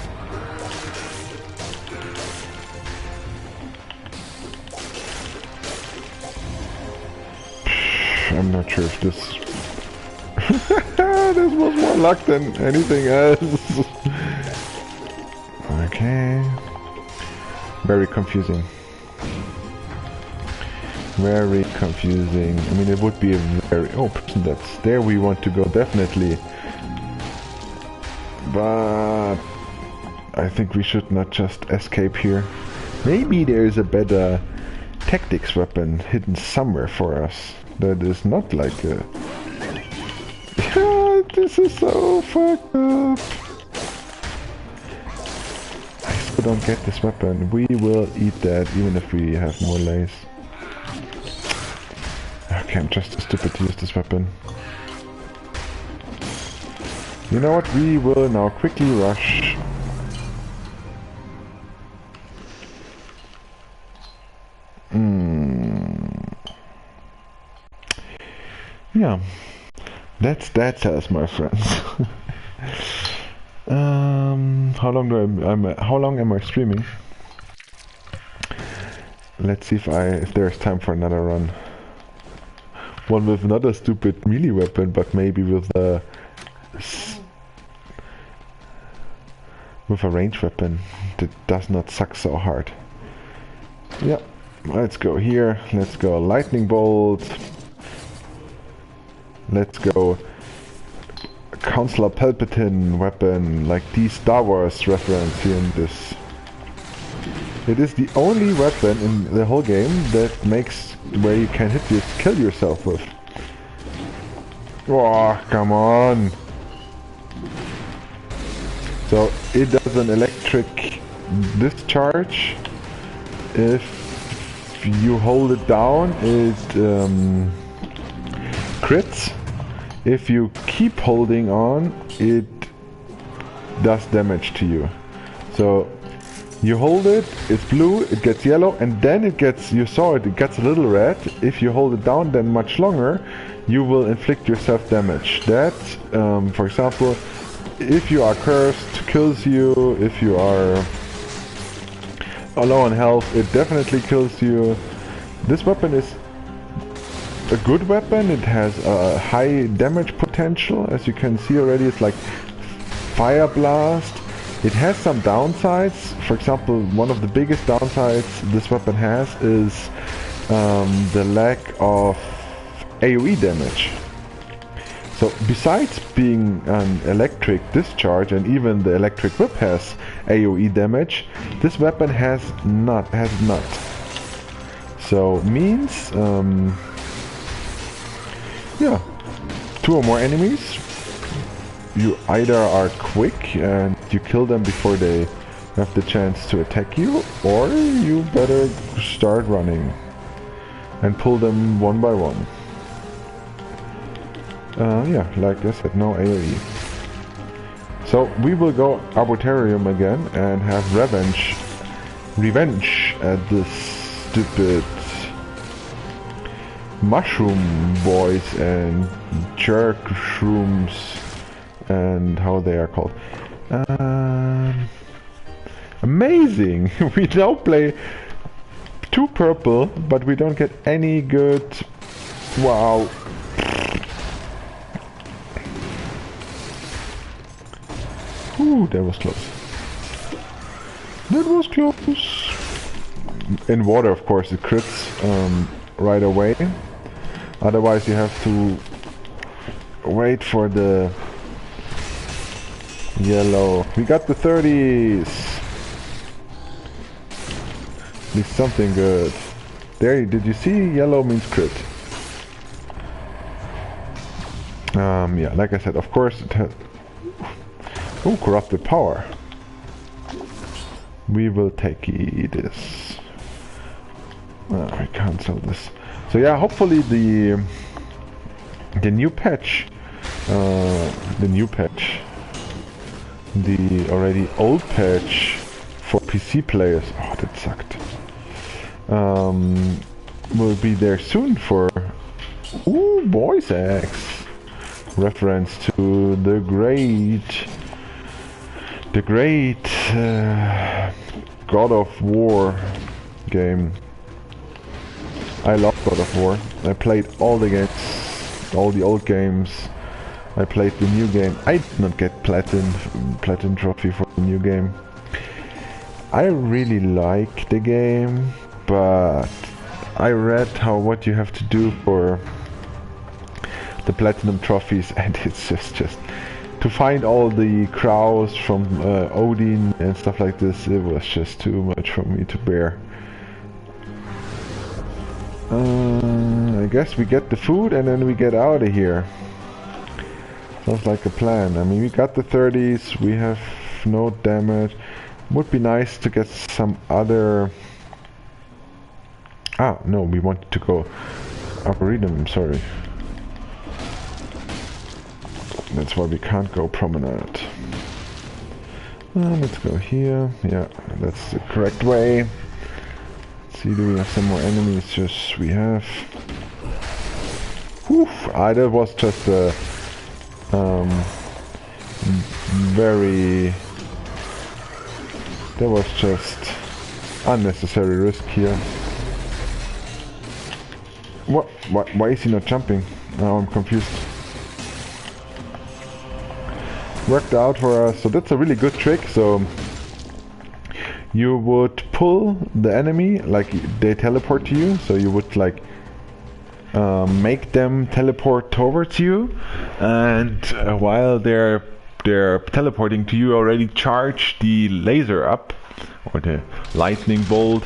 I'm not sure if this... this was more luck than anything else. Okay. Very confusing. Very confusing. I mean, it would be a very... oh, that's there we want to go, definitely. But... I think we should not just escape here. Maybe there is a better tactics weapon hidden somewhere for us. That is not like a... yeah, this is so fucked up. I still don't get this weapon. We will eat that even if we have more lace. Okay, I'm just too stupid to use this weapon. You know what? We will now quickly rush. Yeah, that's that, says my friends. How long am I streaming? Let's see if there's time for another run. One with another stupid melee weapon, but maybe with a range weapon. it does not suck so hard. Yeah, let's go here. Let's go lightning bolt. Let's go Counselor Palpatine weapon, like the Star Wars reference here in this. It is the only weapon in the whole game that makes where you can kill yourself with. Oh, come on! So it does an electric discharge. If you hold it down, it crits. If you keep holding on, it does damage to you. So you hold it, it's blue, it gets yellow, and then it gets, you saw it, it gets a little red. If you hold it down then much longer, you will inflict yourself damage. That, for example, if you are cursed, kills you. If you are low on health, it definitely kills you. This weapon is a good weapon. It has a high damage potential. As you can see already, it's like Fire Blast. It has some downsides. For example, one of the biggest downsides this weapon has is the lack of AoE damage. So besides being an electric discharge, and even the electric whip has AoE damage, this weapon has not. So means yeah, 2 or more enemies. You either are quick and you kill them before they have the chance to attack you, or you better start running and pull them one by one. Yeah, like I said, no AoE. So we will go Arboretum again and have revenge at this stupid mushroom boys and jerk shrooms and how they are called. Amazing! We now play 2 purple, but we don't get any good. Wow. Ooh, that was close. That was close. In water, of course, it crits right away. Otherwise, you have to wait for the yellow. We got the 30s. At least something good. There, did you see? Yellow means crit. Yeah, like I said, of course it has. Oh, corrupted power. We will take this. I can't sell this. So yeah, hopefully the new patch, the already old patch for PC players. Oh, that sucked. Will be there soon for voice acts. Reference to the great God of War game. I love God of War. I played all the games, all the old games. I played the new game. I did not get platinum trophy for the new game. I really like the game, but I read what you have to do for the platinum trophies, and it's just to find all the crows from Odin and stuff like this. It was just too much for me to bear. I guess we get the food and then we get out of here. Sounds like a plan. I mean, we got the 30s, we have no damage. Would be nice to get some other... Ah, no, we wanted to go Arboretum, sorry. That's why we can't go Promenade. Let's go here. Yeah, that's the correct way. See, do we have some more enemies? Yes, we have. Whew, that was just a that was just unnecessary risk here. What? Why is he not jumping? Now I'm confused. Worked out for us, so that's a really good trick. So you would pull the enemy, like they teleport to you, so you would like make them teleport towards you, and while they're teleporting to you, already charge the laser up, or the lightning bolt,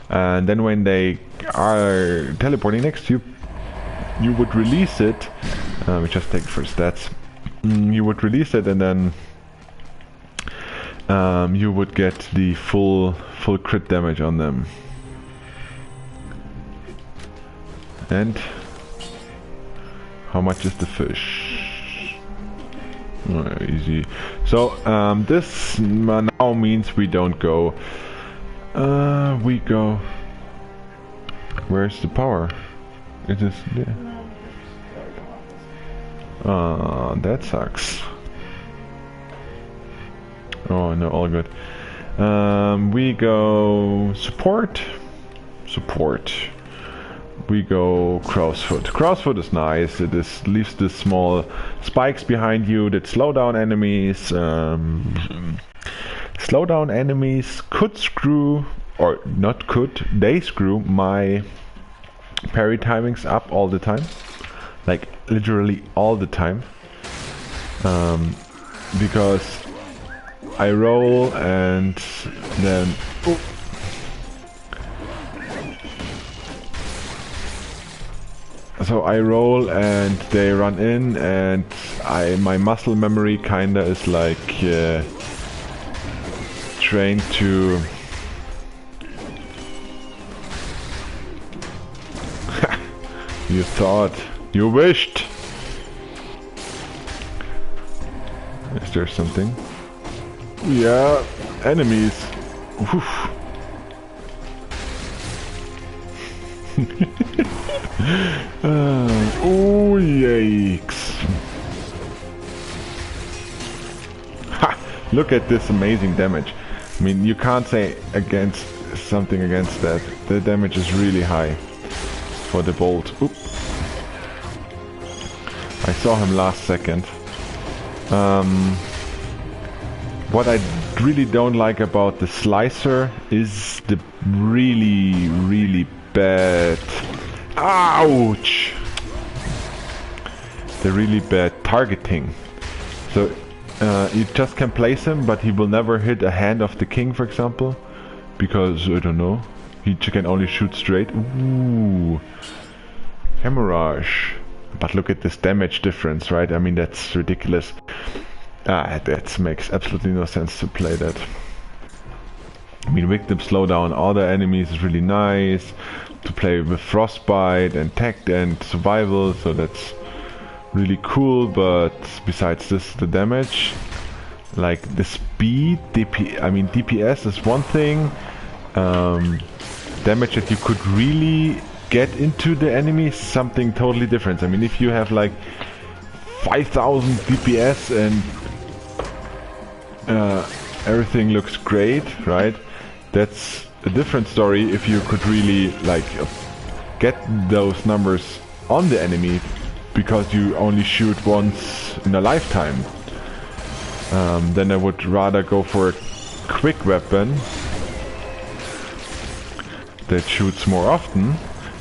and then when they are teleporting next to you, you would release it. We just take it for stats. You would release it, and then you would get the full crit damage on them. And how much is the fish? Oh, easy. So this now means we don't go. We go. Where's the power? It is there. That sucks. Oh no, all good. We go support. We go crow's foot. Crow's foot is nice. It leaves the small spikes behind you that slow down enemies. Slow down enemies could screw, or not could, they screw my parry timings up all the time. Like literally all the time. Because I roll and then... Oh. So I roll and they run in, and my muscle memory kinda is like trained to... You thought, you wished! Is there something? Yeah, enemies. Oof. Oh yikes. Ha! Look at this amazing damage. I mean, you can't say against something against that. The damage is really high for the bolt. Oop. I saw him last second. What I really don't like about the slicer is the really bad... Ouch! The really bad targeting. So you just can place him, but he will never hit a hand of the king, for example, because I don't know, he can only shoot straight. Ooh, hemorrhage. But look at this damage difference, right? I mean, that's ridiculous. That makes absolutely no sense to play that. I mean, victim slowdown all the enemies is really nice. To play with frostbite and tech and survival, so that's really cool. But besides this, the damage, like the speed, DPS is one thing. Damage that you could really get into the enemy is something totally different. I mean, if you have like 5,000 DPS and everything looks great, right? That's a different story. If you could really like get those numbers on the enemy because you only shoot once in a lifetime, then I would rather go for a quick weapon that shoots more often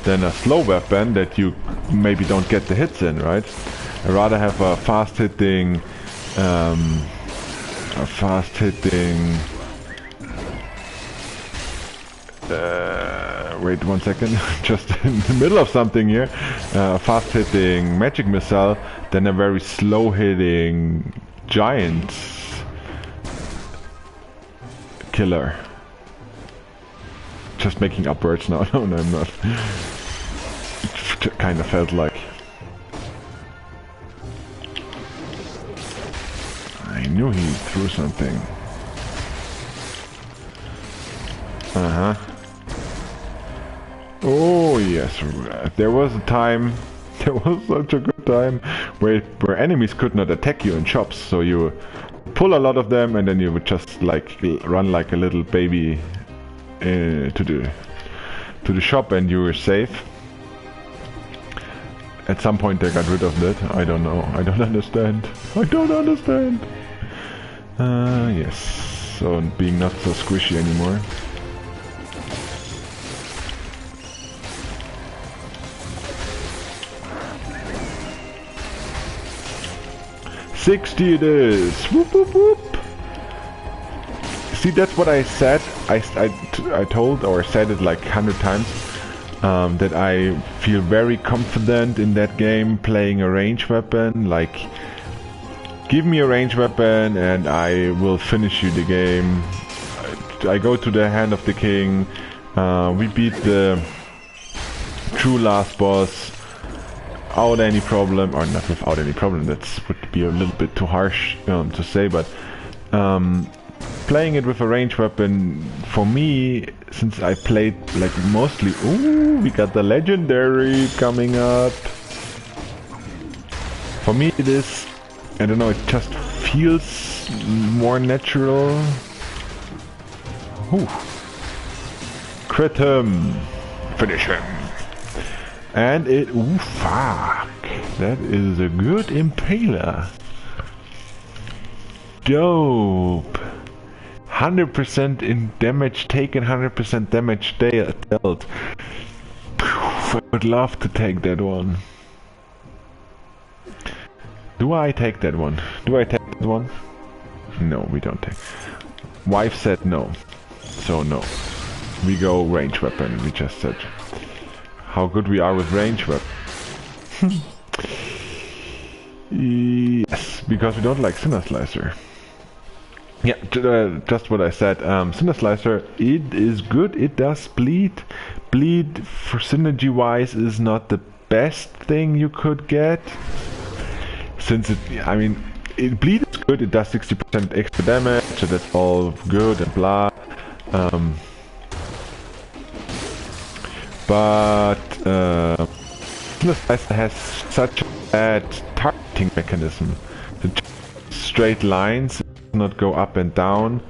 than a slow weapon that you maybe don't get the hits in, right? I'd rather have a fast hitting wait 1 second, just in the middle of something here. Fast hitting magic missile than a very slow hitting giant killer. Just making up words now. No, I'm not. It kind of felt like. I knew he threw something. Uh-huh. Oh yes, there was a time, there was such a good time where enemies could not attack you in shops, so you pull a lot of them and then you would just like run like a little baby to the shop and you were safe. At some point they got rid of that. I don't know. I don't understand. I don't understand. Yes. so being not so squishy anymore. $60 it is! Whoop whoop whoop! See, that's what I said. I told or said it like 100 times. That I feel very confident in that game playing a ranged weapon. Like, give me a ranged weapon and I will finish you the game. I go to the Hand of the King. We beat the true last boss without any problem, or not without any problem. That would be a little bit too harsh to say, but playing it with a ranged weapon, for me, since I played like mostly... Ooh, we got the legendary coming up. For me it is, I don't know, it just feels more natural. Ooh. Crit him. Finish him. And it... Ooh, fuck. That is a good impaler. Dope. 100% in damage taken, 100% damage dealt. I would love to take that one. Do I take that one? Do I take that one? No, we don't take. Wife said no. So no. We go range weapon, we just said. How good we are with range weapon. Yes, because we don't like Sinner Slicer. Yeah, just what I said. Sinner Slicer, it is good, it does bleed. Bleed, for synergy wise, is not the best thing you could get. Since it, I mean, bleed is good, it does 60% extra damage, so that's all good and blah. But Sinner Slicer has such a bad targeting mechanism. The straight lines not go up and down.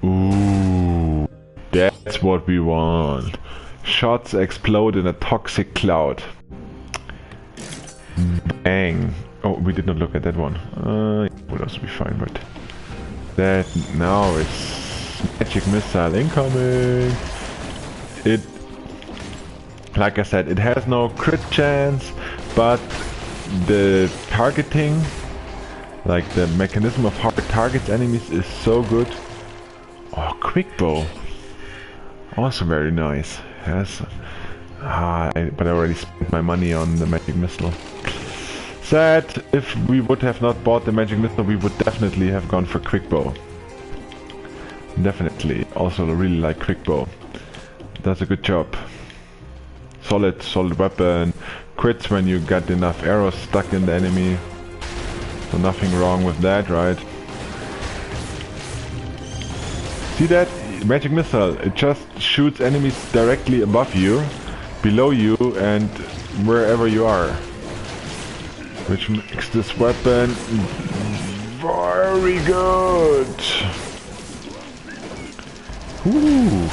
Ooh, that's what we want. Shots explode in a toxic cloud. Bang. Oh, we did not look at that one. Would also be fine, but that now is magic missile incoming. It, like I said, it has no crit chance, but the targeting, like the mechanism of how it targets enemies, is so good. Oh, quick bow. Also very nice. Yes. But I already spent my money on the magic missile. Sad, if we would have not bought the magic missile, we would definitely have gone for quick bow. Definitely. Also really like quick bow. Does a good job. Solid weapon. Crits when you got enough arrows stuck in the enemy. So nothing wrong with that, right? See that? Magic missile. It just shoots enemies directly above you, below you, and wherever you are. Which makes this weapon very good. Ooh.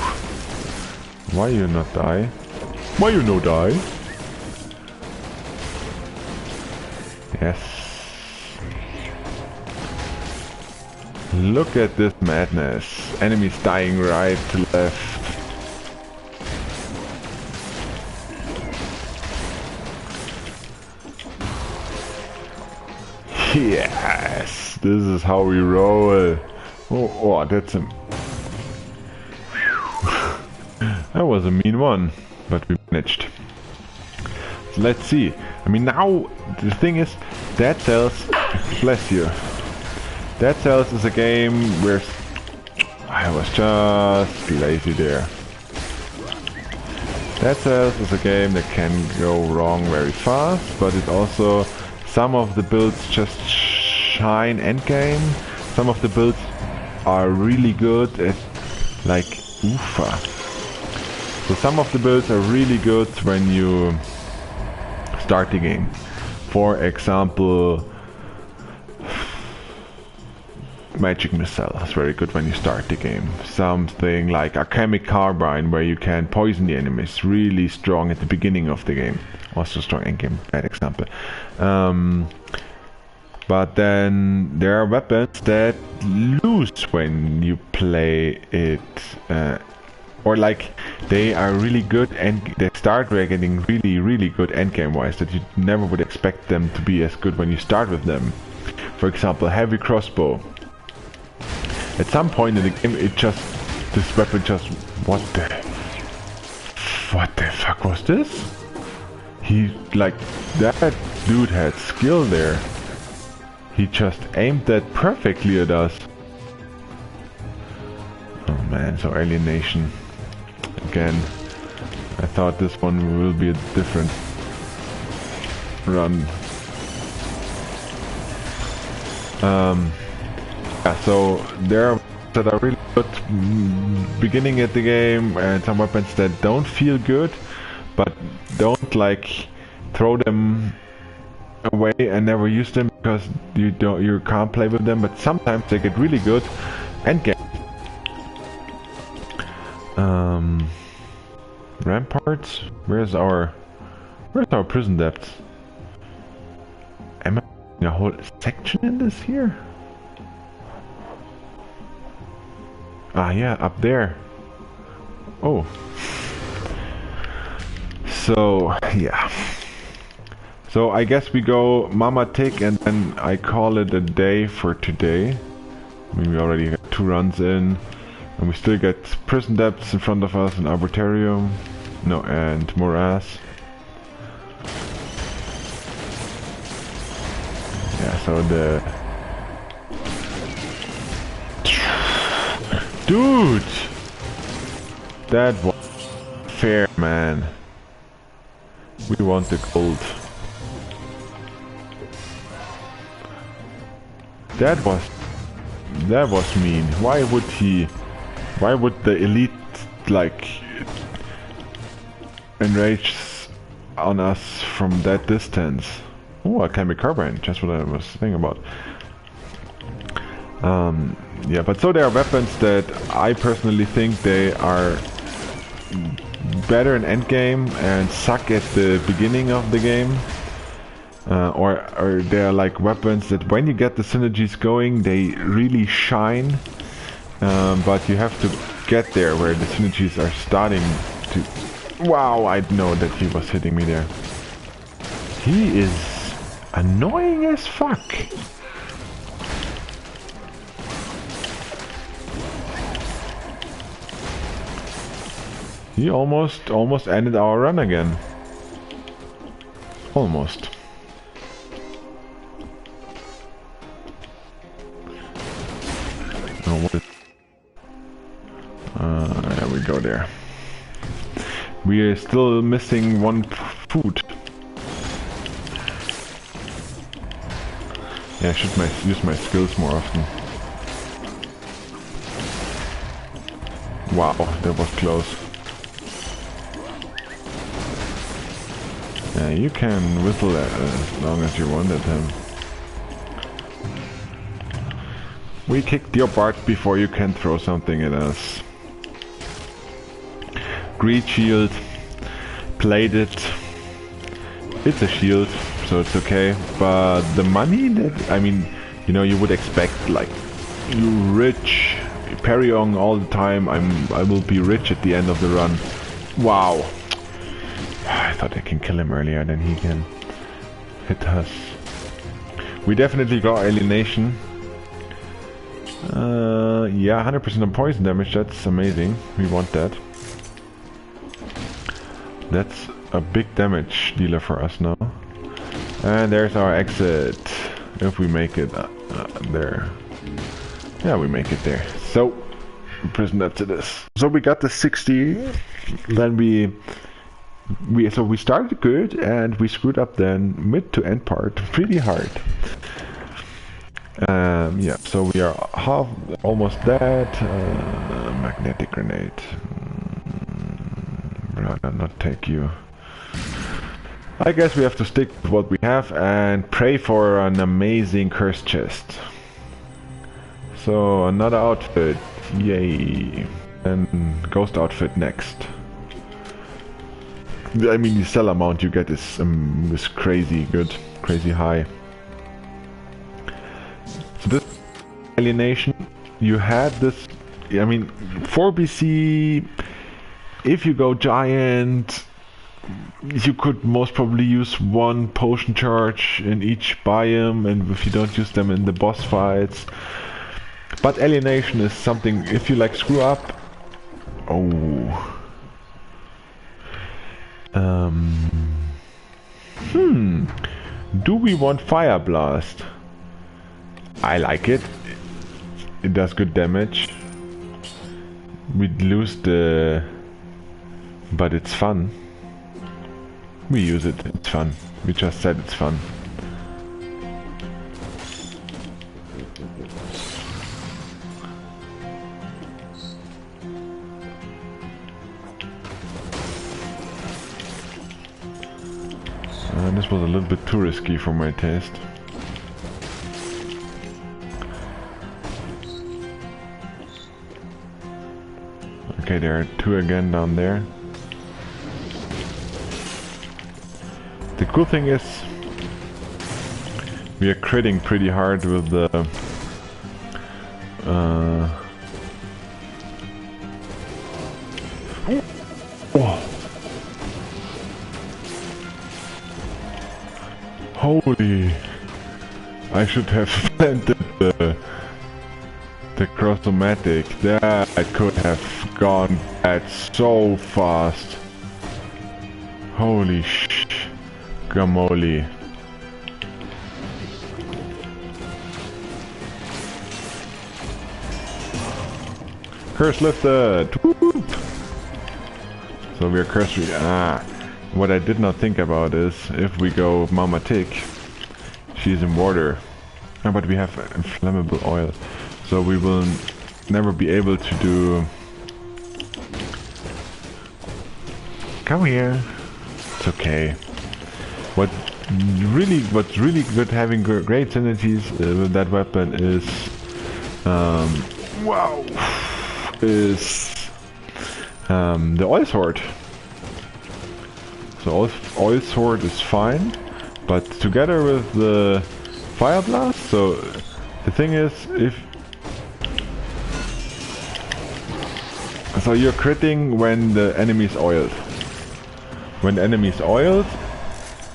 Why you not die? Why you no die? Yes. Look at this madness. Enemies dying right to left. Yes, this is how we roll. Oh, that's a... That was a mean one, but we managed. So let's see. I mean, now the thing is, Dead Cells, bless you. Dead Cells is a game where I was just lazy there. Dead Cells is a game that can go wrong very fast, but it also, some of the builds just shine endgame. Some of the builds are really good at, like, oofa. So some of the builds are really good when you start the game. For example, Magic Missile is very good when you start the game. Something like Alchemic Carbine, where you can poison the enemies, really strong at the beginning of the game. Also strong endgame, bad example. But But then there are weapons that lose when you play it, or like they are really good and they start getting really good endgame wise that you never would expect them to be as good when you start with them. For example, heavy crossbow. At some point in the game, this weapon just, what the fuck was this? That dude had skill there. He just aimed that perfectly at us. Oh man, so alienation. Again, I thought this one will be a different run. Yeah, so there are that are really good beginning at the game, and some weapons that don't feel good, but don't like throw them away and never use them because you can't play with them. But sometimes they get really good and get ramparts. Where's our prison depths? Am I in a whole section in this here? Ah, yeah, up there. Oh. So, yeah. So, I guess we go Mama Tick and then I call it a day for today. I mean, we already got 2 runs in. And we still get prison depths in front of us and Arbitrarium. No, and Morass. Yeah, so the... Dude! That was fair, man. We want the gold. That was mean. Why would the elite like enrage on us from that distance? Oh, a chemical carbine, just what I was thinking about. Yeah, but so there are weapons that I personally think they are better in endgame and suck at the beginning of the game. Or they're like weapons that when you get the synergies going, they really shine. But you have to get there where the synergies are starting to... Wow, I know that he was hitting me there. He is annoying as fuck. He almost ended our run again. Almost. Oh, what is... there we go there. We are still missing 1 food. Yeah, I should use my skills more often. Wow, that was close. Yeah, you can whistle as long as you want at him. We kicked your butt before you can throw something at us. Greed shield. Played it. It's a shield, so it's okay. But the money that... I mean, you know, you would expect, like, you rich, parry on all the time, I will be rich at the end of the run. Wow. I thought I can kill him earlier than he can hit us. We definitely got alienation. Yeah, 100% on poison damage, that's amazing. We want that. That's a big damage dealer for us now. And there's our exit. If we make it there. Yeah, we make it there. So, prison up to this. So we got the 60. Then we started good and we screwed up then mid to end part pretty hard. Yeah, so we are almost dead. Magnetic grenade. Rather not take you. I guess we have to stick with what we have and pray for an amazing curse chest. So another outfit, yay! And ghost outfit next. I mean, the sell amount you get is crazy good, crazy high. So this alienation, you had this, I mean, 4 BC, if you go giant, you could most probably use 1 potion charge in each biome, and if you don't use them in the boss fights. But alienation is something, if you like screw up, oh. Do we want Fire Blast? I like it. It does good damage. We'd lose the... but it's fun. We use it, it's fun. We just said it's fun. This was a little bit too risky for my taste. Okay, there are 2 again down there. The cool thing is we are critting pretty hard with the oh. Holy! I should have planted the Chrosomatic. That could have gone bad so fast. Holy gamoli. Curse lifted! Whoop. So we are curse what I did not think about is, if we go Mama Tick, she's in water. But we have inflammable oil. So we will never be able to do... Come here. It's okay. What's really good having great synergies with that weapon is... wow! Is... the oil sword. So oil sword is fine, but together with the fire blast, so the thing is, so you're critting when the enemy is oiled. When the enemy is oiled,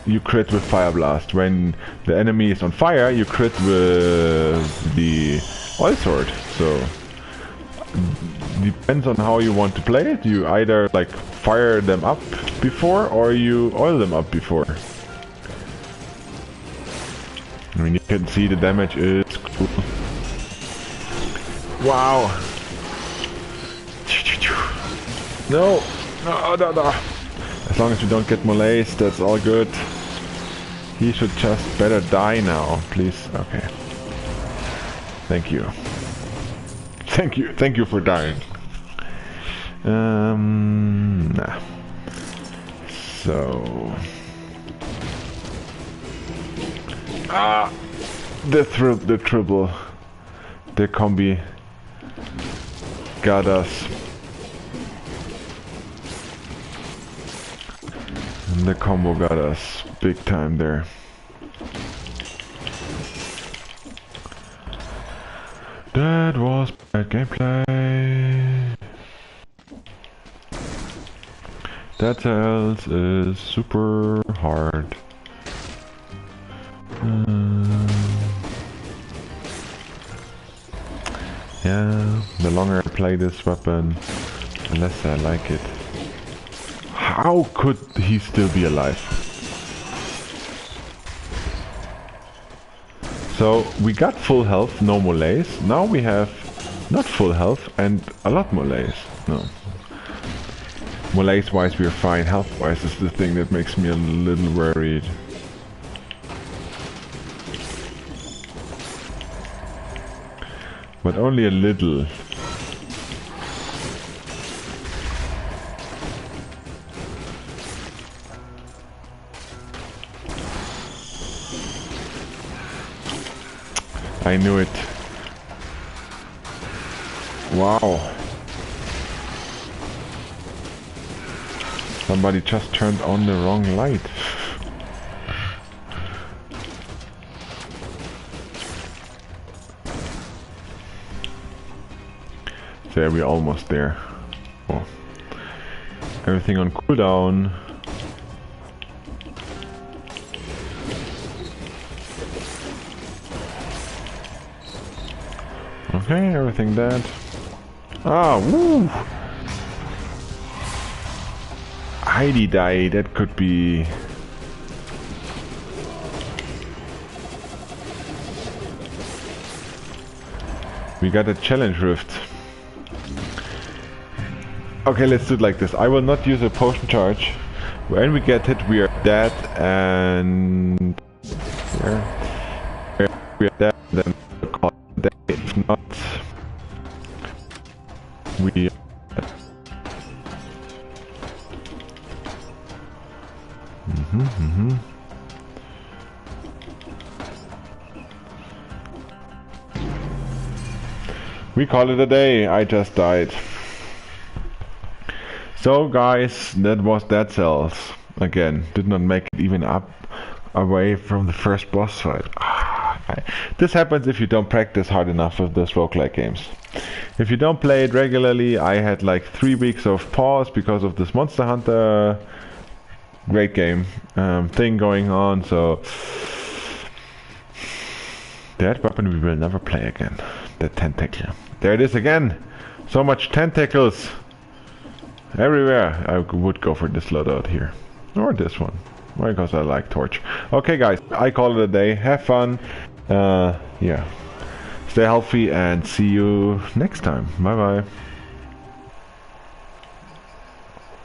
you crit with fire blast. When the enemy is on fire, you crit with the oil sword. So depends on how you want to play it. You either like fire them up before or you oil them up before. I mean, you can see the damage is cool. Wow! No! No. As long as we don't get molays, that's all good. He should just better die now, please. Okay. Thank you. Thank you for dying. Nah. So... the triple. The combi got us. And the combo got us big time there. That was bad gameplay. That else is super hard. Yeah, the longer I play this weapon, the less I like it. How could he still be alive? So we got full health, no molays. Now we have not full health and a lot molays. No. Molays wise we are fine. Health wise is the thing that makes me a little worried. But only a little. I knew it. Wow. Somebody just turned on the wrong light. there, we're almost there. Oh. Everything on cooldown. Okay, everything dead. Ah, woo! Heidi die, that could be... We got a challenge rift. Okay, let's do it like this. I will not use a potion charge. When we get hit, we are dead, and... We are dead, then we'll call it a day. If not... We... We call it a day. I just died. So guys, that was Dead Cells. Again, did not make it even up away from the first boss fight. This happens if you don't practice hard enough with those roguelike games. If you don't play it regularly, I had like 3 weeks of pause because of this Monster Hunter great game thing going on, so that weapon we will never play again. The tentacle. There it is again! So much tentacles! Everywhere! I would go for this loadout here. Or this one. Because I like torch. Okay guys, I call it a day. Have fun. Yeah. Stay healthy and see you next time. Bye bye.